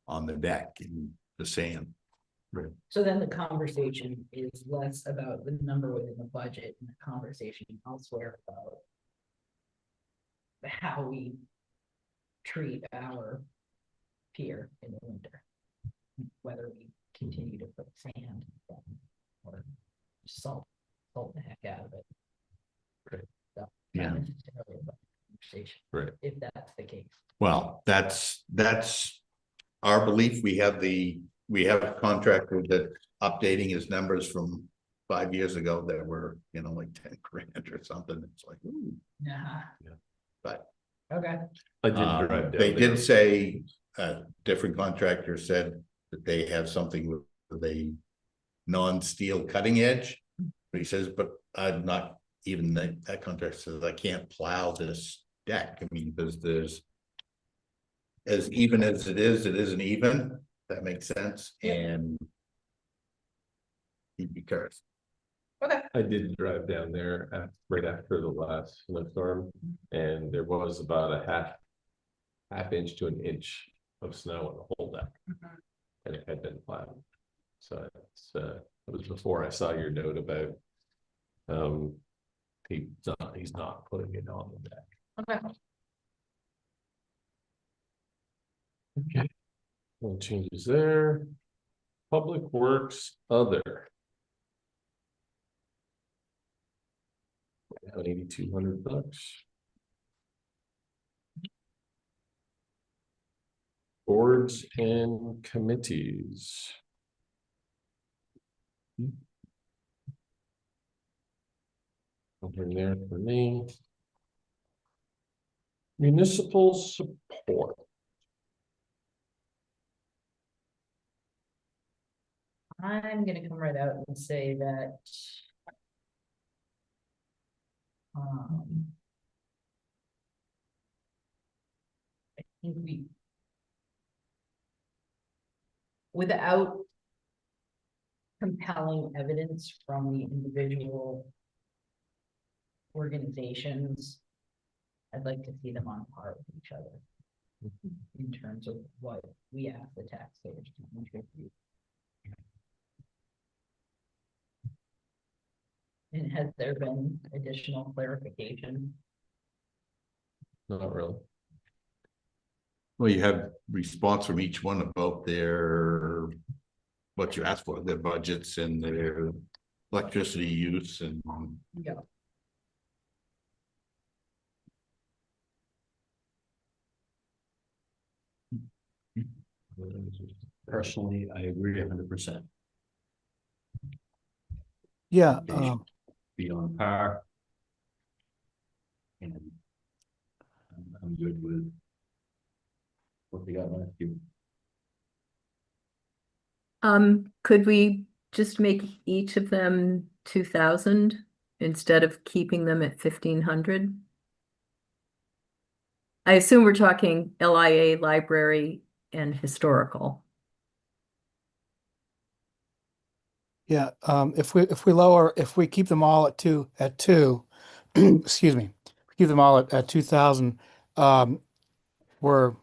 on the deck in the sand. So then the conversation is less about the number within the budget and the conversation elsewhere about how we treat our pier in the winter. Whether we continue to put sand down or salt the heck out of it. Right. So, Yeah. not necessarily about the conversation. Right. If that's the case. Well, that's our belief. We have a contractor that updating his numbers from 5 years ago that were, 10 grand or something. It's like, ooh, Yeah. but Okay. I did drive down they there. did say, different contractor said that they have something with a non-steel cutting edge. But he says, but I'm not even that contractor says I can't plow this deck. I mean, because there's as even as it isn't even. That makes sense. Yeah. And he'd be cursed. Okay. I did drive down there right after the last snowstorm, and there was about a half inch to an inch of snow on the whole deck. And it had been plowed. So it was before I saw your note about he's not putting it on the deck. Okay. Okay. No changes there. Public Works other. 8,200 bucks. Boards and committees. Nothing there for me. Municipal support. I'm gonna come right out and say that. I think without compelling evidence from the individual organizations, I'd like to see them on par with each other in terms of what we ask the taxpayers to contribute. And has there been additional clarification? Not really. Well, you have response from each one about what you asked for, their budgets and their electricity use and. Yeah. personally, I agree 100%. Yeah, They should be on par. And I'm good with what they got last year. Could we just make each of them 2,000 instead of keeping them at 1,500? I assume we're talking LIA, library, and historical. Yeah, if we keep them all at two, excuse me, keep them all at 2,000, we're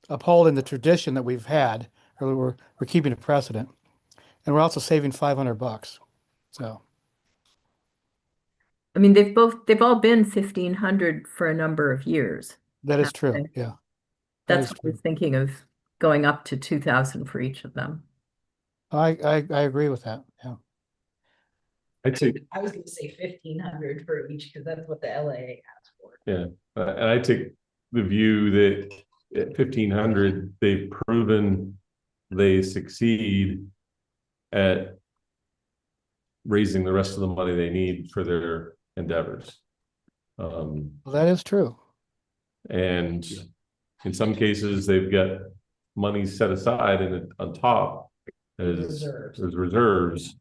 upholding the tradition that we've had, or we're keeping a precedent. And we're also saving $500. So, I mean, they've all been 1,500 for a number of years. that is true, Okay. yeah. That That's is what I true. was thinking of, going up to 2,000 for each of them. I agree with that, yeah. I'd take, I was gonna say 1,500 for each, because that's what the LAA asked for. and I take the view that at 1,500, they've proven they succeed at raising the rest of the money they need for their endeavors. Well, that is true. And in some cases, they've got money set aside and on top as reserves.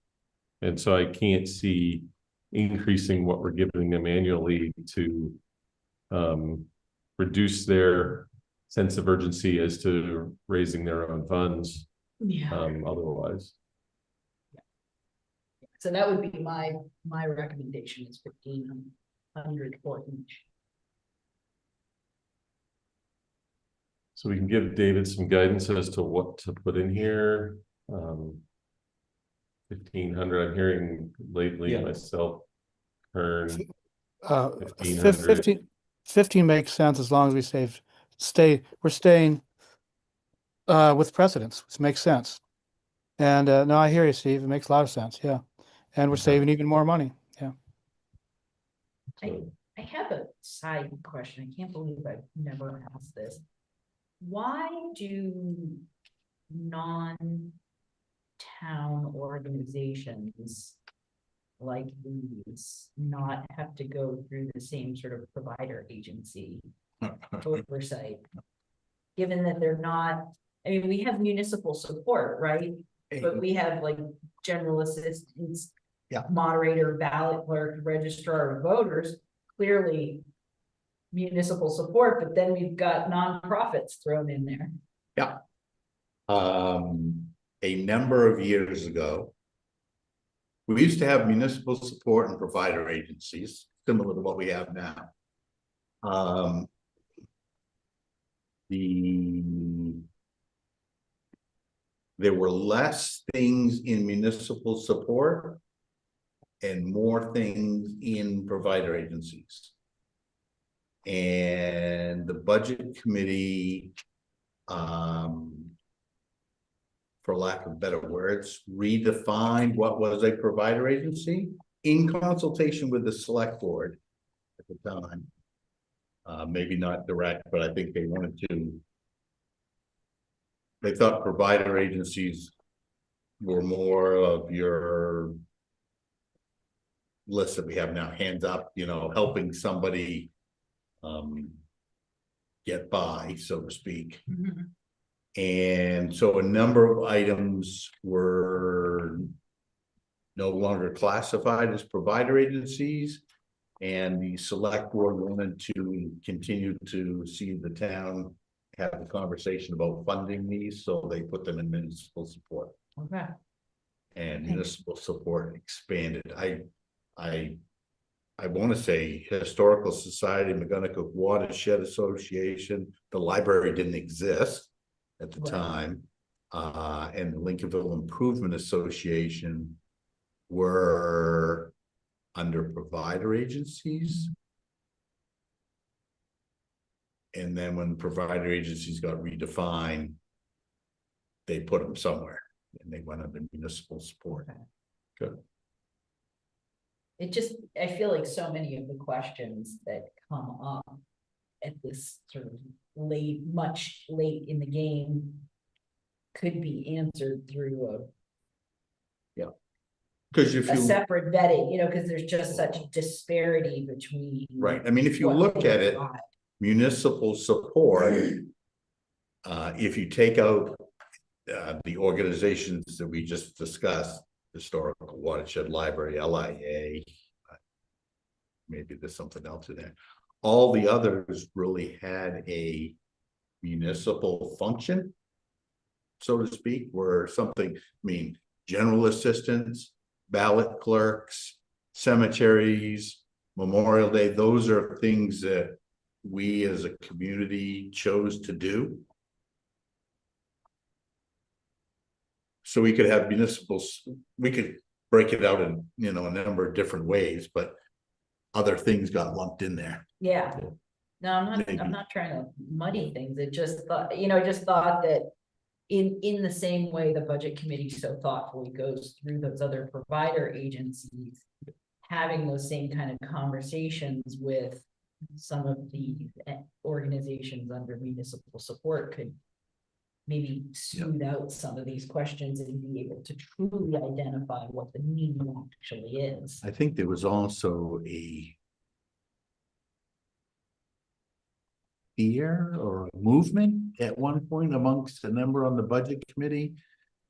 And so I can't see increasing what we're giving them annually to reduce their sense of urgency as to raising their own funds Yeah, otherwise. so that would be my recommendation is 1,500 for each. So we can give David some guidance as to what to put in here. 1,500, I'm hearing lately Yeah. myself, Kern, 15, 15 makes sense as long as we're staying with precedents, which makes sense. And no, I hear you, Steve. It makes a lot of sense, yeah. And we're saving even more money, yeah. so I have a side question. I can't believe I've never asked this. Why do non-town organizations like these not have to go through the same sort of provider agency oversight? Given that they're not, I mean, we have municipal support, right? But we have like general assistants. Yeah. Moderator, ballot clerk, registrar of voters, clearly municipal support, but then we've got nonprofits thrown in there. A number of years ago, we used to have municipal support and provider agencies, similar to what we have now. There were less things in municipal support and more things in provider agencies. And the budget committee, for lack of better words, redefined what was a provider agency in consultation with the select board at the time. Maybe not direct, but I think they wanted to. They thought provider agencies were more of your list that we have now, hands up, you know, helping somebody get by, so to speak. And so a number of items were no longer classified as provider agencies, and the select board wanted to continue to see the town have a conversation about funding these, so they put them in municipal support. Okay. And municipal support expanded. I want to say Historical Society, McGonagall Watershed Association, the library didn't exist at the time, and the Lincolnville Improvement Association were under provider agencies. And then when provider agencies got redefined, they put them somewhere and they went under municipal support. Good. It just, I feel like so many of the questions that come up at this sort of much late in the game could be answered through Because if a you, separate vetting, you know, because there's just such disparity between. right, I mean, if you what look they at it, provide. municipal support, if you take out the organizations that we just discussed, Historical Watershed Library, LIA, maybe there's something else in there. All the others really had a municipal function, so to speak, where something, I mean, general assistance, ballot clerks, cemeteries, Memorial Day, those are things that we as a community chose to do. So we could have municipals, we could break it out in, you know, a number of different ways, but other things got lumped in there. Yeah. No, Maybe. I'm not trying to muddy things. It just thought, you know, I just thought that in the same way the budget committee so thoughtfully goes through those other provider agencies, having those same kind of conversations with some of the organizations under municipal support could maybe smooth out some of these questions and be able to truly identify what the need actually is. I think there was also a fear or a movement at one point amongst a number on the budget committee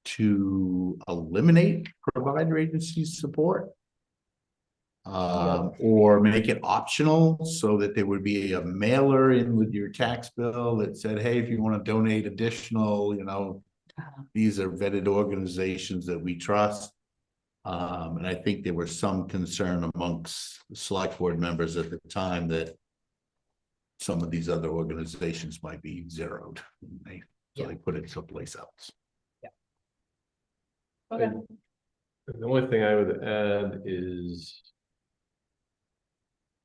to eliminate provider agency support. Or make it optional so that there would be a mailer in with your tax bill that said, hey, if you want to donate additional, you know, these are vetted organizations that we trust. And I think there was some concern amongst the select board members at the time that some of these other organizations might be zeroed. So they put it someplace else. Okay. The only thing I would add is,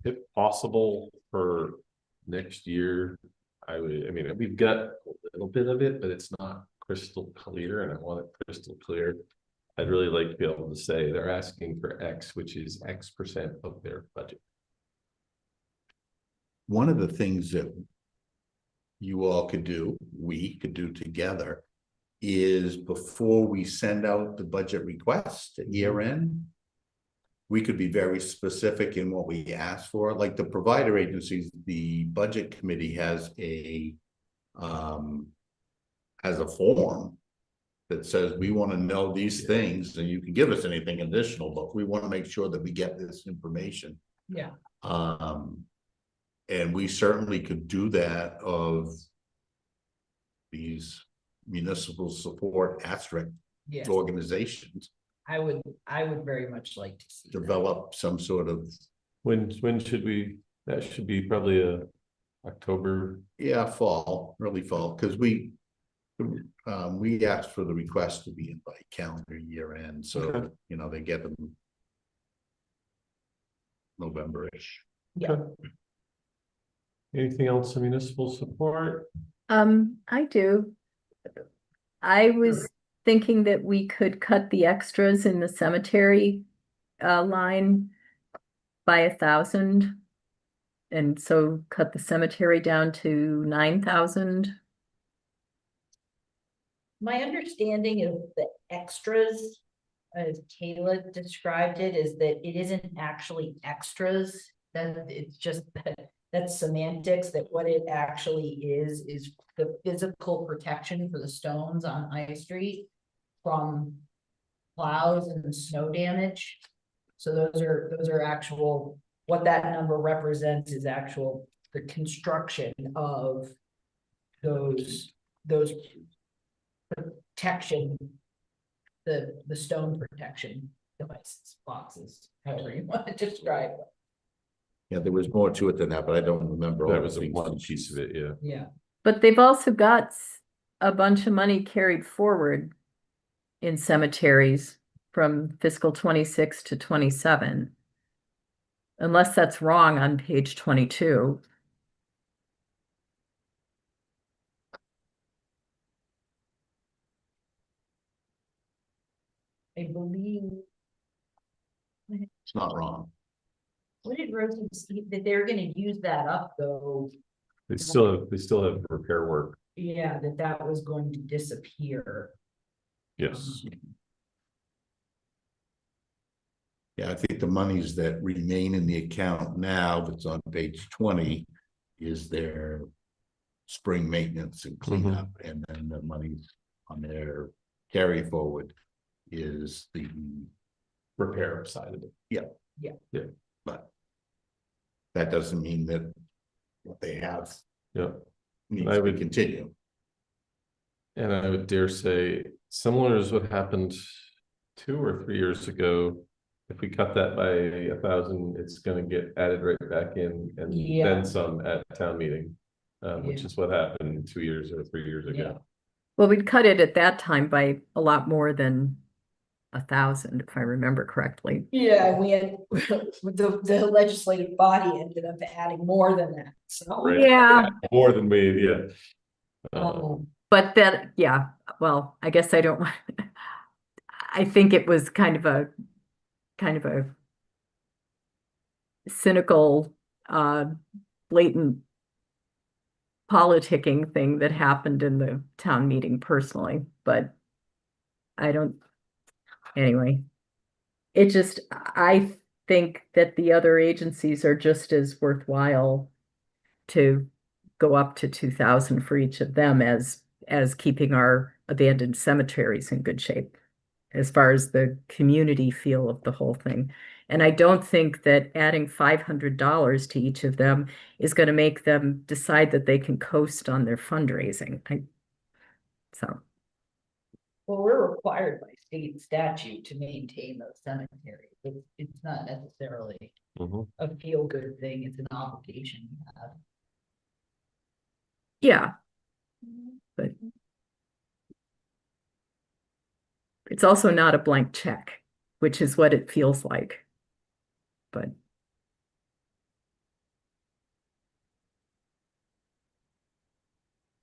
if possible for next year, I mean, we've got a little bit of it, but it's not crystal clear, and I want it crystal clear. I'd really like to be able to say they're asking for X, which is X% of their budget. One of the things that you all could do, we could do together, is before we send out the budget request at year end, we could be very specific in what we ask for. Like the provider agencies, the budget committee has a form that says we want to know these things, and you can give us anything additional, but we want to make sure that we get this information. Yeah. And we certainly could do that of these municipal support asterisk Yeah, organizations, I would very much like to see that. develop some sort of, When should we, that should be probably a October. yeah, fall, early fall, because we asked for the request to be in by calendar year end, so, Okay. you know, they get them November-ish. Yeah. Anything else in municipal support? I do. I was thinking that we could cut the extras in the cemetery line by 1,000. And so cut the cemetery down to 9,000. My understanding of the extras, as Kayla described it, is that it isn't actually extras. That it's just that's semantics, that what it actually is the physical protection for the stones on High Street from plows and snow damage. So those are actual, what that number represents is actual, the construction of those protection, the stone protection devices, boxes, however you want to describe it. Yeah, there was more to it than that, but I don't remember. all That the was things one that she piece of it, yeah. Yeah. But they've also got a bunch of money carried forward in cemeteries from fiscal 26 to 27. Unless that's wrong on page 22. I believe, It's not wrong. what did Rosie see that they're gonna use that up though? They still have repair work, Yeah, that was going to disappear. yes. Yeah, I think the monies that remain in the account now, that's on page 20, is their spring maintenance and cleanup, and then the monies on their carry forward is the, Repair side of it. but that doesn't mean that what they have Yeah. needs I to would- continue. And I would dare say, similar as what happened 2 or 3 years ago, if we cut that by 1,000, it's gonna get added right back in and Yeah. then some at town meeting. Which Yeah. is what happened 2 years or 3 years Yeah. ago. Well, we'd cut it at that time by a lot more than 1,000, if I remember correctly. Yeah, we had, the legislative body ended up adding more than that, so. Right. Yeah, More than we, yeah. but then, yeah, well, I guess I don't want, I think it was kind of a cynical, blatant politicking thing that happened in the town meeting personally, but I don't, anyway. It just, I think that the other agencies are just as worthwhile to go up to 2,000 for each of them as keeping our abandoned cemeteries in good shape, as far as the community feel of the whole thing. And I don't think that adding $500 to each of them is going to make them decide that they can coast on their fundraising. So, Well, we're required by state statute to maintain those cemeteries. It's not necessarily Mhm. a feel-good thing, it's an obligation you have. yeah. But it's also not a blank check, which is what it feels like. But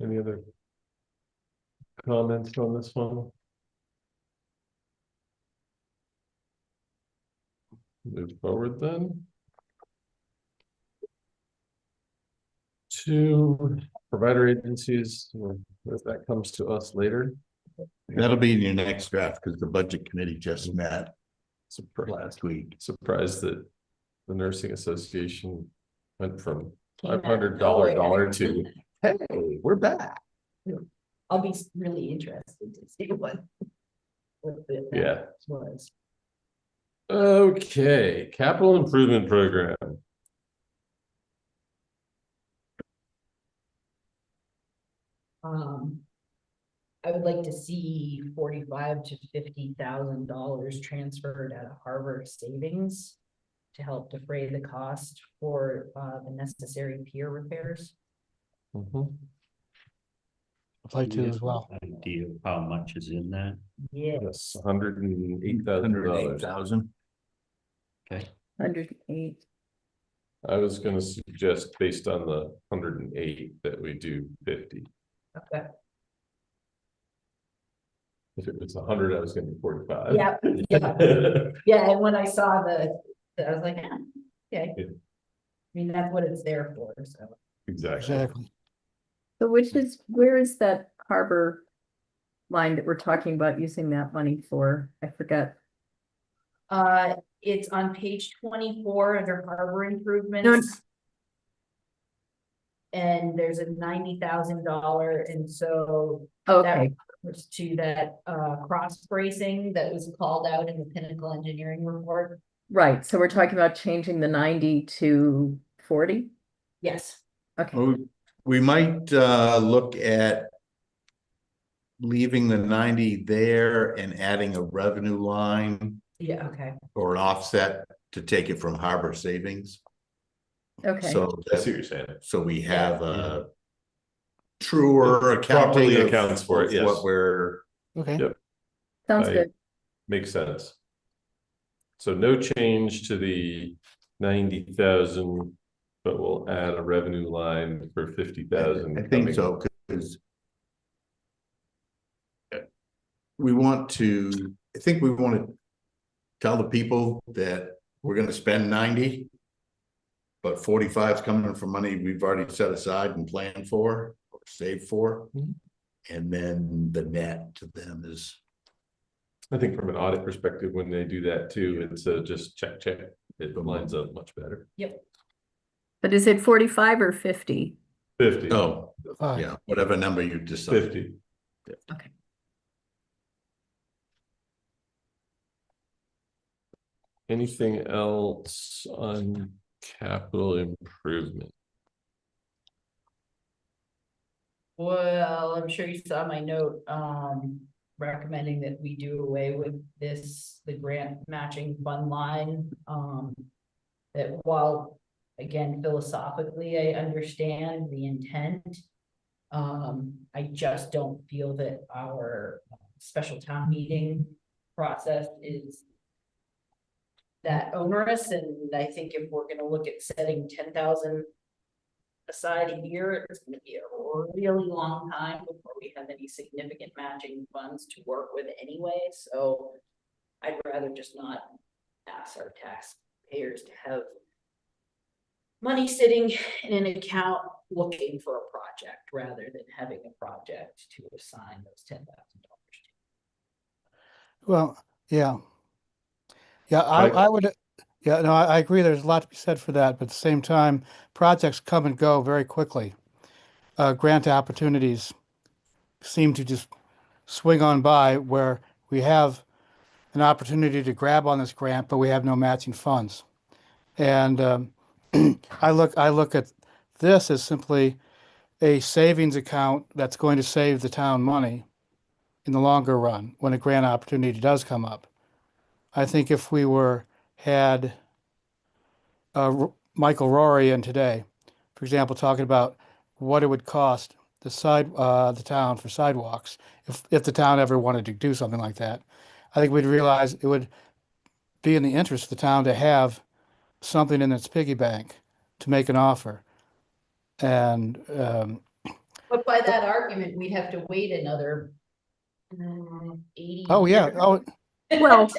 Any other comments on this one? Move forward then. To provider agencies, if that comes to us later. That'll be in your next draft because the budget committee just met Surprised last week. that the nursing association went from Came out of $500 nowhere. to, hey, we're back. I'll be really interested to see what the Yeah. was. Okay, capital improvement program. I would like to see $45,000 to $50,000 transferred out of Harvard savings to help defray the cost for the necessary pier repairs. Mhm. I'd like to as well. Idea of how much is in that? Yes, $108,000. 108,000. Okay. 108. I was gonna suggest based on the 108 that we do 50. Okay. If it was 100, I was gonna do 45. Yeah, yeah, yeah, and when I saw I was like, ah, okay. Yeah. I mean, that's what it's there for, so. Exactly. Exactly. So where is that harbor line that we're talking about using that money for? I forget. It's on page 24 under harbor improvements. And there's a $90,000, and so Okay, was to that cross bracing that was called out in the Pinnacle Engineering report. right. So we're talking about changing the 90 to 40? Yes. Okay, Well, we might look at leaving the 90 there and adding a revenue line Yeah, okay. or an offset to take it from harbor savings. okay. So I see that, what you're saying. so we have a truer It accounting properly of accounts for it, of yes. what we're, Okay. Yep. Sounds I- good. Makes sense. So no change to the 90,000, but we'll add a revenue line for 50,000. I think so, because we want to, I think we want to tell the people that we're gonna spend 90, but 45 is coming from money we've already set aside and planned for, or saved for. Mhm. And then the net to them is, I think from an audit perspective, when they do that too, it's just check. It lines up much better. But is it 45 or 50? 50. oh, Fine. yeah, whatever number you decide. 50. Okay. Anything else on capital improvement? Well, I'm sure you saw my note, recommending that we do away with this, the grant matching fund line. That while, again, philosophically, I understand the intent. I just don't feel that our special town meeting process is that onerous, and I think if we're gonna look at setting 10,000 aside a year, it's gonna be a really long time before we have any significant matching funds to work with anyway, so I'd rather just not ask our taxpayers to have money sitting in an account looking for a project rather than having a project to assign those $10,000 to. Well, yeah. Yeah, Right. I would, yeah, no, I agree. There's a lot to be said for that, but at the same time, projects come and go very quickly. Grant opportunities seem to just swing on by where we have an opportunity to grab on this grant, but we have no matching funds. And I look at this as simply a savings account that's going to save the town money in the longer run when a grant opportunity does come up. I think if we had Michael Rory in today, for example, talking about what it would cost the town for sidewalks, if the town ever wanted to do something like that, I think we'd realize it would be in the interest of the town to have something in its piggy bank to make an offer. And But by that argument, we'd have to wait another 80 oh yeah, years. Well,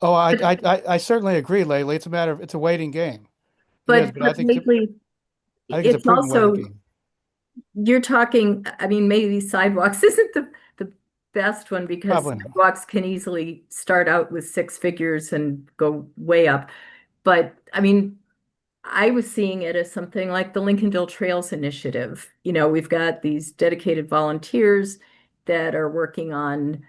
oh, I certainly agree, Lately. It's a matter of, it's a waiting game. It is, but but I think lately, I think it's a it's prudent waiting also, game. you're talking, I mean, maybe sidewalks isn't the best one because Probably not. sidewalks can easily start out with six figures and go way up. But I mean, I was seeing it as something like the Lincolnville Trails Initiative. You know, we've got these dedicated volunteers that are working on,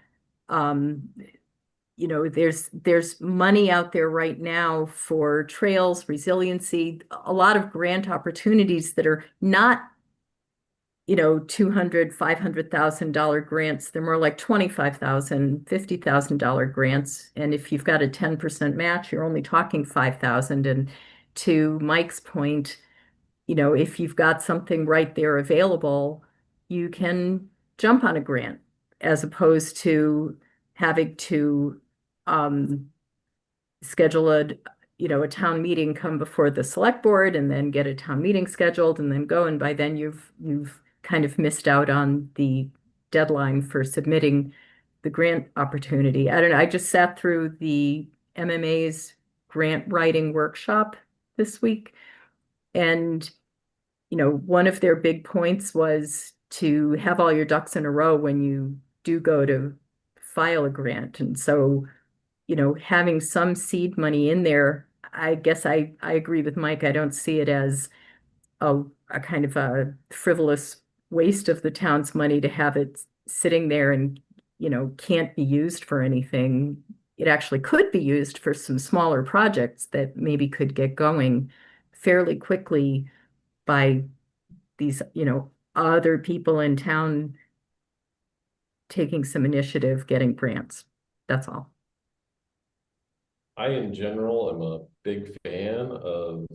you know, there's money out there right now for trails, resiliency, a lot of grant opportunities that are not, you know, $200,000, $500,000 grants. They're more like $25,000, $50,000 grants. And if you've got a 10% match, you're only talking 5,000. And to Mike's point, you know, if you've got something right there available, you can jump on a grant as opposed to having to schedule a town meeting, come before the select board and then get a town meeting scheduled and then go. And by then you've kind of missed out on the deadline for submitting the grant opportunity. I don't know. I just sat through the MMA's grant writing workshop this week. And, you know, one of their big points was to have all your ducks in a row when you do go to file a grant. And so, you know, having some seed money in there, I guess I agree with Mike. I don't see it as a kind of a frivolous waste of the town's money to have it sitting there and, you know, can't be used for anything. It actually could be used for some smaller projects that maybe could get going fairly quickly by these, you know, other people in town taking some initiative, getting grants. That's all. I, in general, am a big fan of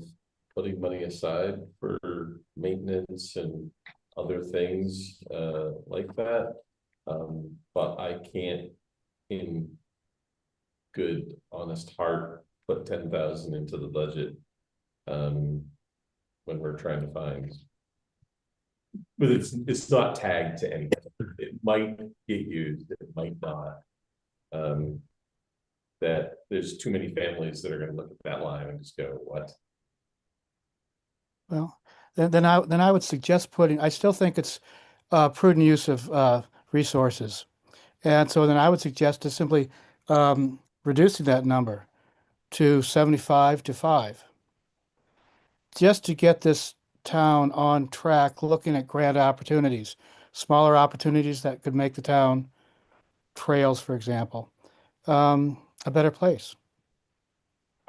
putting money aside for maintenance and other things like that. But I can't, in good, honest heart, put 10,000 into the budget when we're trying to find. But it's not tagged to anything. It might get used, it might not. That there's too many families that are gonna look at that line and just go, what? Well, then I would suggest I still think it's prudent use of resources. And so then I would suggest to simply reducing that number to 75 to 5. Just to get this town on track, looking at grant opportunities, smaller opportunities that could make the town trails, for example, a better place.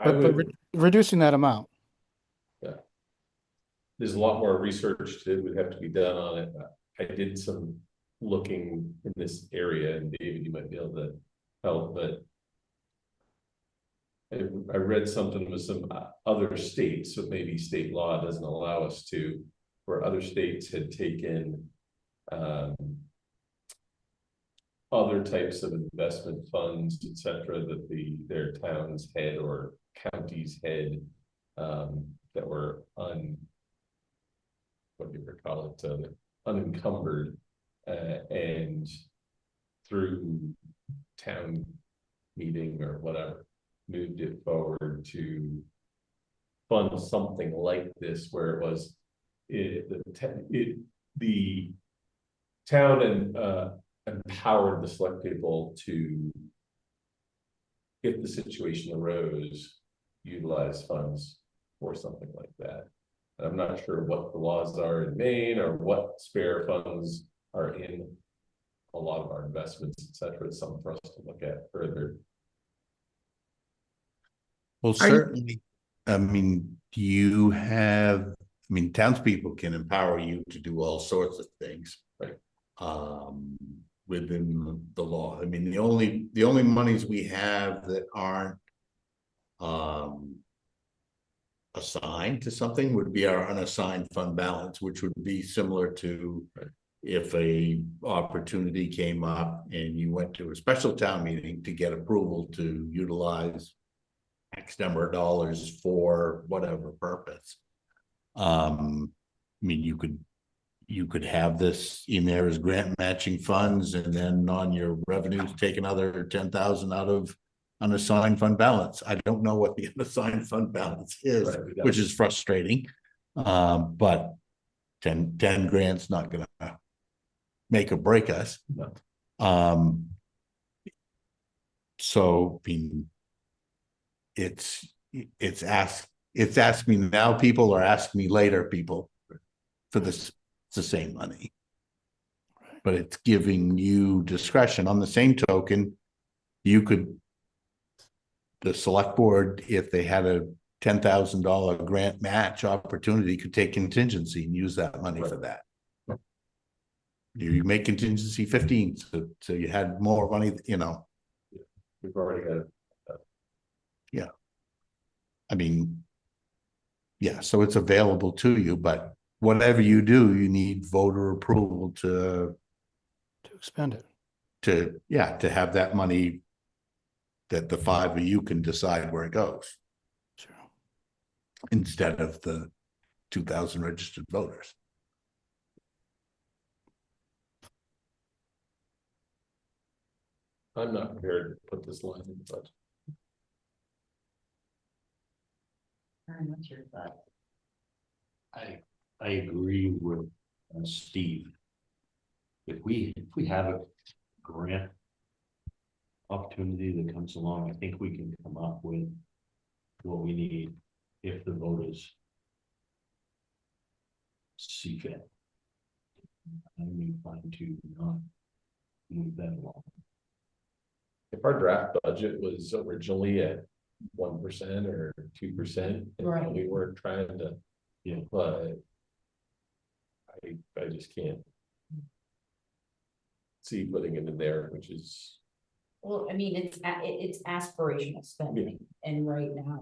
But reducing that amount. Yeah. There's a lot more research that would have to be done on it. I did some looking in this area, and David, you might be able to help, but I read something with some other states, so maybe state law doesn't allow us to, where other states had taken other types of investment funds, et cetera, that their towns had or counties had, that were what do you call it, unencumbered, and through town meeting or whatever, moved it forward to fund something like this, where it was the town and empowered the select people to, if the situation arose, utilize funds for something like that. And I'm not sure what the laws are in Maine or what spare funds are in a lot of our investments, et cetera. It's something for us to look at further. Well, Are you- certainly, I mean, you have, I mean, townspeople can empower you to do all sorts of things. Right. Within the law. I mean, the only monies we have that aren't assigned to something would be our unassigned fund balance, which would be similar to if a opportunity came up and you went to a special town meeting to get approval to utilize X number of dollars for whatever purpose. I mean, you could have this in there as grant matching funds, and then on your revenues, take another 10,000 out of unassigned fund balance. I don't know what the unassigned fund balance is, Right, we don't. which is frustrating. But 10 grand's not gonna make or break us. No. So, I mean, it's ask me now people, or ask me later people for this. It's the same money, but it's giving you discretion. On the same token, you could, the select board, if they had a $10,000 grant match opportunity, could take contingency and use that money for that. You make contingency 15, so you had more money, you know. We've already got. I mean, yeah, so it's available to you, but whatever you do, you need voter approval to expend it. to have that money, that the five of you can decide where it goes, Sure. instead of the 2,000 registered voters. I'm not prepared to put this line in the budget. Aaron, what's your thought? I agree with Steve. If we have a grant opportunity that comes along, I think we can come up with what we need if the voters see fit. I'm inclined to not move that along. If our draft budget was originally at 1% or 2%, Right. we weren't trying to, Yeah. but I just can't see putting it in there, which is, Well, I mean, it's aspirational spending, and right now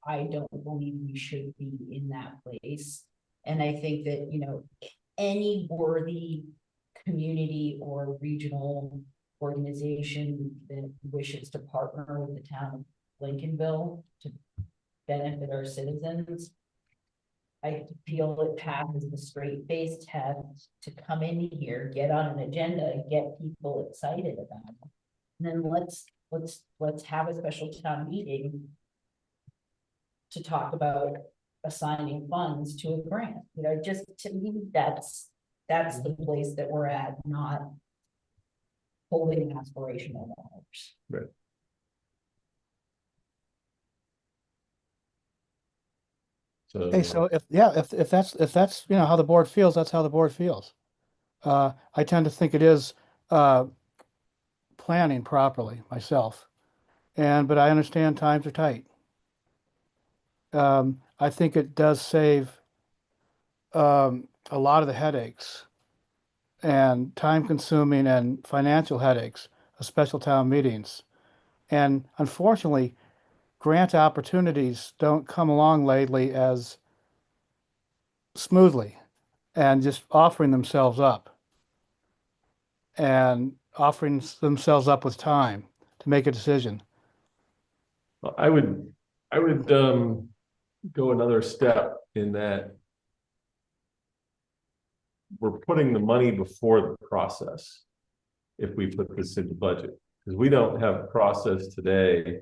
I don't believe we should be in that place. And I think that, you know, any worthy community or regional organization that wishes to partner with the town of Lincolnville to benefit our citizens, I feel it passes the straight face test to come in here, get on an agenda, and get people excited about it. And then let's have a special town meeting to talk about assigning funds to a grant. You know, just to me, that's the place that we're at, not holding aspirational dollars. right. Hey, so if that's, you know, how the board feels, that's how the board feels. I tend to think it is, planning properly myself. But I understand times are tight. I think it does save, a lot of the headaches and time consuming and financial headaches of special town meetings. And unfortunately, grant opportunities don't come along lately as smoothly and just offering themselves up and offering themselves up with time to make a decision. Well, I would go another step in that we're putting the money before the process. If we put this into budget, because we don't have a process today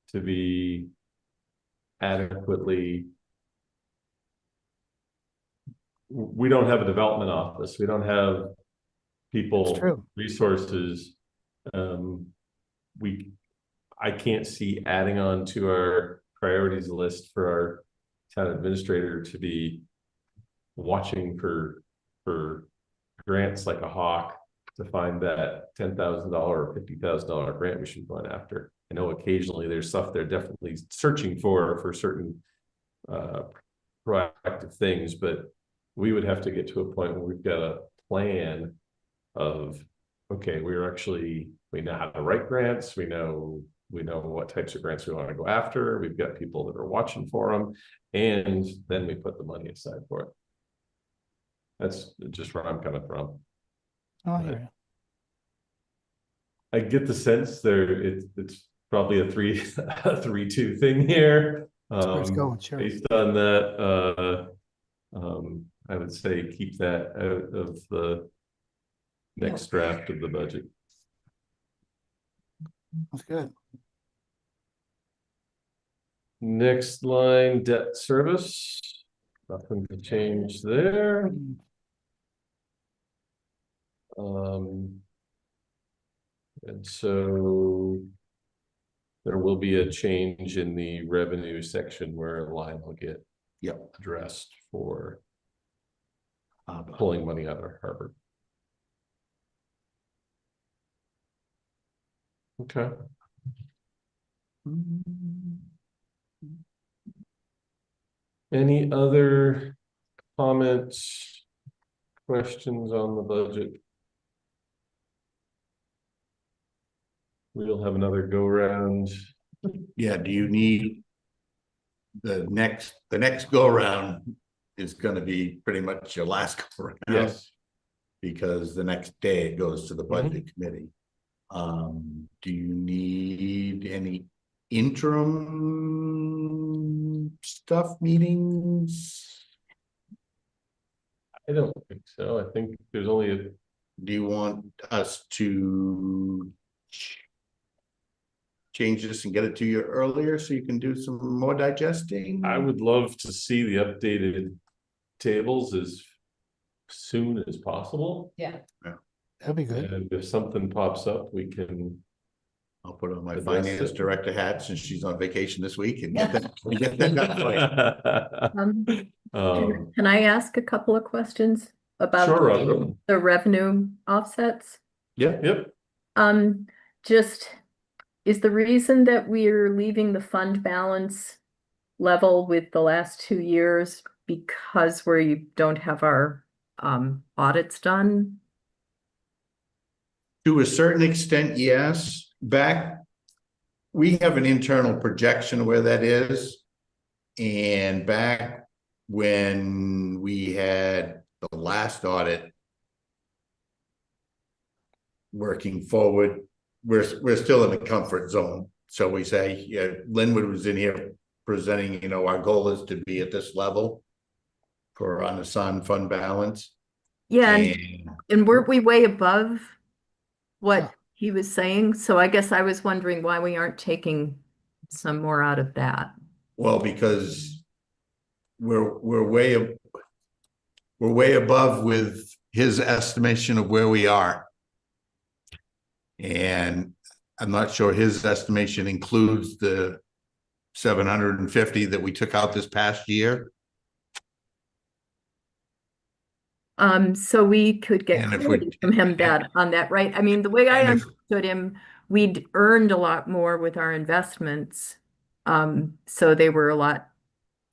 to be adequately. We don't have a development office. We don't have people, true. resources. I can't see adding on to our priorities list for our town administrator to be watching for grants like a hawk to find that $10,000 or $50,000 grant we should run after. I know occasionally there's stuff they're definitely searching for certain proactive things, but we would have to get to a point where we've got a plan of, okay, we know how to write grants, we know what types of grants we want to go after, we've got people that are watching for them, and then we put the money aside for it. That's just where I'm coming from. Oh, yeah. I get the sense it's probably a 3-2 thing here. That's where it's going, sure. Based on that, I would say keep that out of the next draft of the budget. That's good. Next line, debt service. Nothing to change there. And so there will be a change in the revenue section where a line will get addressed for pulling money out of Harvard. Okay. Any other comments, questions on the budget? We'll have another go round. Yeah, do you need the next go around is gonna be pretty much your last go around? Yes. Because the next day it goes to the budget committee. Do you need any interim stuff meetings? I don't think so. I think there's only a, Do you want us to change this and get it to you earlier so you can do some more digesting? I would love to see the updated tables as soon as possible. Yeah. That'd be good. And if something pops up, we can. I'll put on my Address finance it. director hat since she's on vacation this week and get that done for you. Can I ask a couple of questions about Sure, Rhonda. the revenue offsets? Yep. Just, is the reason that we're leaving the fund balance level with the last 2 years because we don't have our audits done? To a certain extent, yes. We have an internal projection where that is. And back when we had the last audit working forward, we're still in the comfort zone. So we say, yeah, Linwood was in here presenting, our goal is to be at this level for unassigned fund balance. Yeah, And and weren't we way above what he was saying? So I guess I was wondering why we aren't taking some more out of that. well, because we're way above with his estimation of where we are. And I'm not sure his estimation includes the 750 that we took out this past year. So we could get And if clarity we- from him that on that, right? I mean, the way I And if- understood him, we'd earned a lot more with our investments. So they were a lot,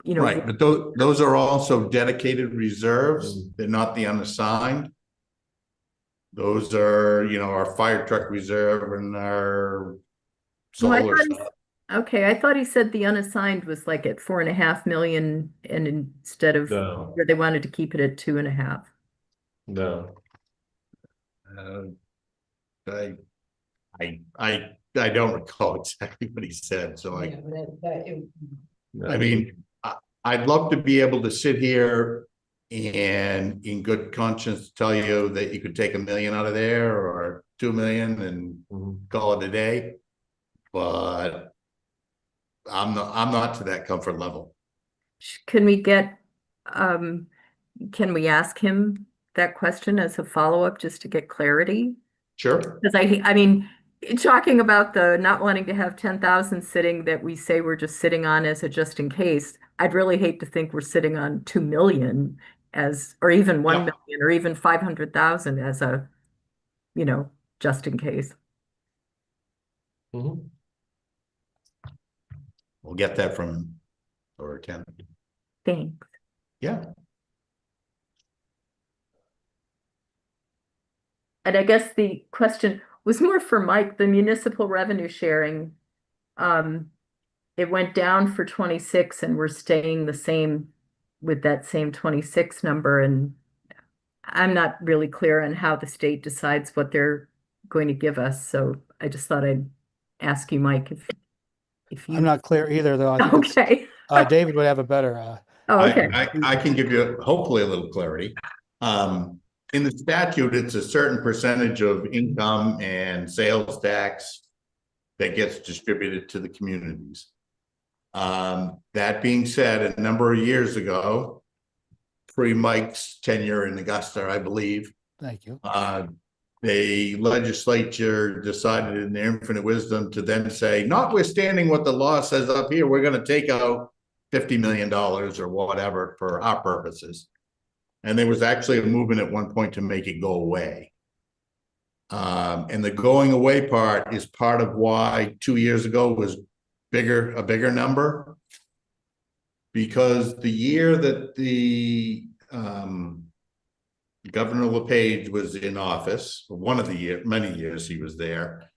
Right, but those are also dedicated reserves. They're not the unassigned. Those are, you know, our fire truck reserve and our Well, I solar. thought okay, I thought he said the unassigned was like at 4.5 million and instead of, No, where they wanted to keep it at 2.5. no. Uh, I don't recall exactly what he said, so Yeah, I mean, I'd love to be able to sit here and in good conscience tell you that you could take 1 million out of there or 2 million and Mhm. call it a day. But I'm not to that comfort level. Can we get, um, can we ask him that question as a follow-up just to get clarity? Sure. Because I mean, talking about the not wanting to have 10,000 sitting that we say we're just sitting on as a just in case, I'd really hate to think we're sitting on 2 million as, or even 1 Yeah. million, or even 500,000 as a, you know, just in case. Mhm. We'll get that from or Ken. Thanks. Yeah. And I guess the question was more for Mike, the municipal revenue sharing. It went down for 26 and we're staying the same with that same 26 number. And I'm not really clear on how the state decides what they're going to give us. So I just thought I'd ask you, Mike, if I'm you, not clear either, though. I think it's, okay. David would have a better, Oh, okay. I can give you hopefully a little clarity. In the statute, it's a certain percentage of income and sales tax that gets distributed to the communities. That being said, a number of years ago, pre-Mike's tenure in Augusta, I believe, thank you. the legislature decided in their infinite wisdom to then say, notwithstanding what the law says up here, we're going to take out $50 million or whatever for our purposes. And there was actually a movement at one point to make it go away. And the going away part is part of why 2 years ago was a bigger number. Because the year that the Governor LePage was in office, one of the many years he was there,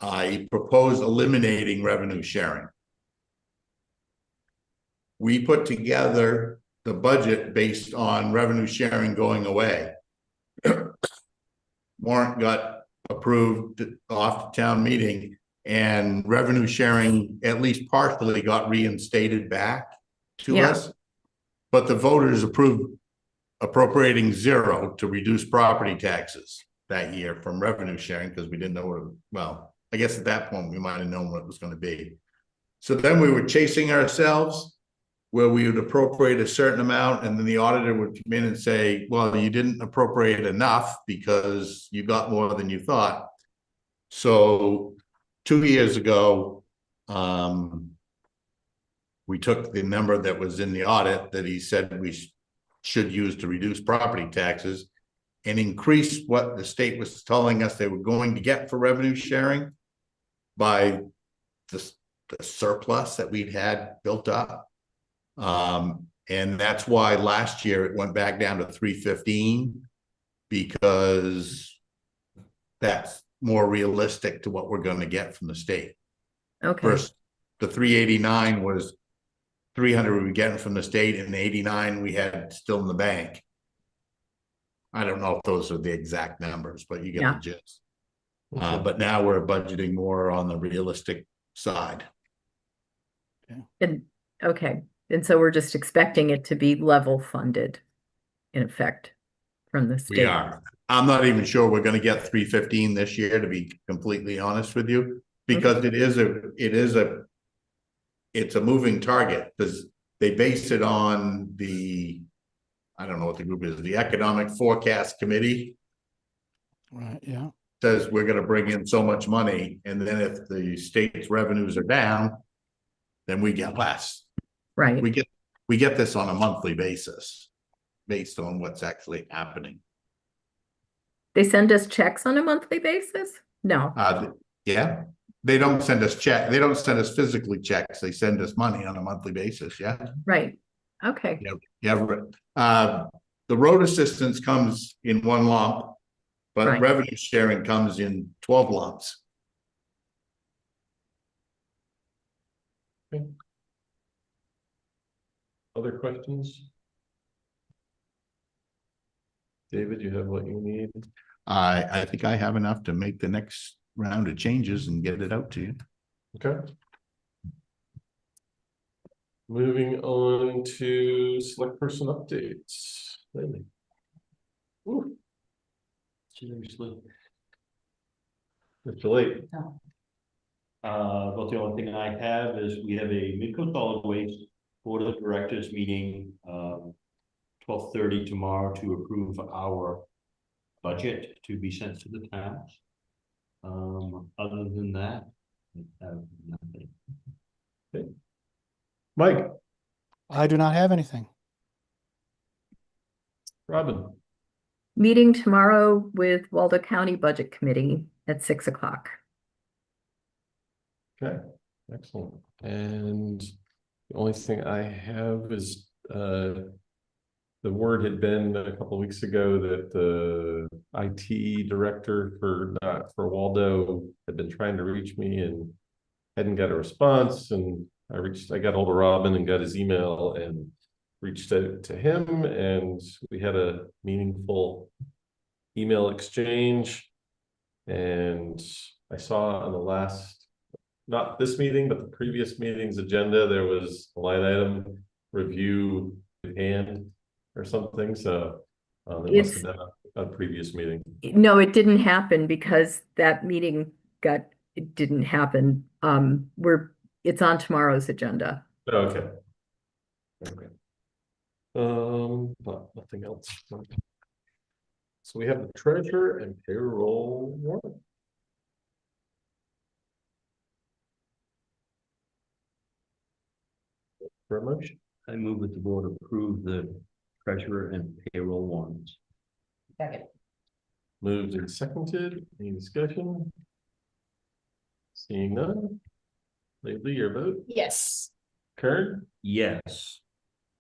he proposed eliminating revenue sharing. We put together the budget based on revenue sharing going away. Warrant got approved off the town meeting and revenue sharing at least partially got reinstated back to Yeah. us. But the voters approved appropriating 0 to reduce property taxes that year from revenue sharing because we didn't know what, well, I guess at that point we might have known what it was going to be. So then we were chasing ourselves where we would appropriate a certain amount and then the auditor would come in and say, well, you didn't appropriate enough because you got more than you thought. So 2 years ago, we took the number that was in the audit that he said we should use to reduce property taxes and increase what the state was telling us they were going to get for revenue sharing by the surplus that we'd had built up. And that's why last year it went back down to 315 because that's more realistic to what we're going to get from the state. Okay. First, the 389 was 300 we were getting from the state and the 89 we had still in the bank. I don't know if those are the exact numbers, but you get the gist. But now we're budgeting more on the realistic side. And okay. And so we're just expecting it to be level funded in effect from the state. We are. I'm not even sure we're going to get 315 this year, to be completely honest with you, because it's a moving target because they base it on the, I don't know what the group is, the Economic Forecast Committee. Right, yeah. Says we're going to bring in so much money, and then if the state's revenues are down, then we get less. Right. We get this on a monthly basis based on what's actually happening. They send us checks on a monthly basis? No. Yeah, they don't send us they don't send us physically checks. They send us money on a monthly basis. Yeah. Right. Okay. Yeah. The road assistance comes in one lump but Right. revenue sharing comes in 12 lumps. Other questions? David, you have what you need? I think I have enough to make the next round of changes and get it out to you. Okay. Moving on to select person updates. Lily. Ooh, Seriously. Mr. Late. But the only thing I have is we have a Midco Solid Waste Board of Directors meeting, 12:30 tomorrow to approve our budget to be sent to the towns. Other than that, I have nothing. Mike, I do not have anything. Robin, Meeting tomorrow with Waldo County Budget Committee at 6 o'clock. okay, excellent. And the only thing I have is, the word had been a couple of weeks ago that the IT director for Waldo had been trying to reach me and hadn't got a response, and I got hold of Robin and got his email and reached out to him, and we had a meaningful email exchange. And I saw on the last, not this meeting, but the previous meeting's agenda, there was a line item review and or something, so it must have been a previous meeting. No, it didn't happen because that meeting it didn't happen. It's on tomorrow's agenda. Okay. Okay. But nothing else. So we have the treasurer and payroll warrant. For a motion, I move that the board approve the treasurer and payroll warrants. Second. moved and seconded, any discussion? Seeing none. Lately, your vote, Yes. Kern, Yes.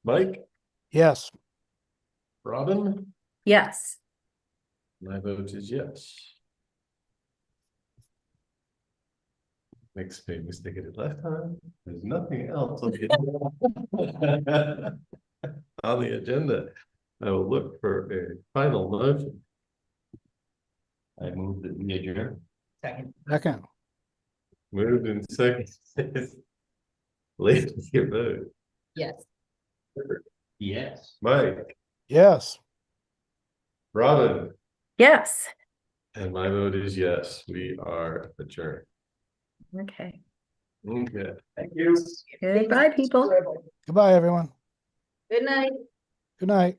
Mike, Yes. Robin, Yes. my vote is yes. Makes me mistake it last time, there's nothing else on the on the agenda. I will look for a final motion. I move that we adjourn. Second. Second. Moved and seconded. Lately, your vote, Yes. Yes. Mike, Yes. Robin, Yes. and my vote is yes, we are adjourned. Okay. Okay, thank you. Goodbye, people. Goodbye, everyone. Good night. Good night.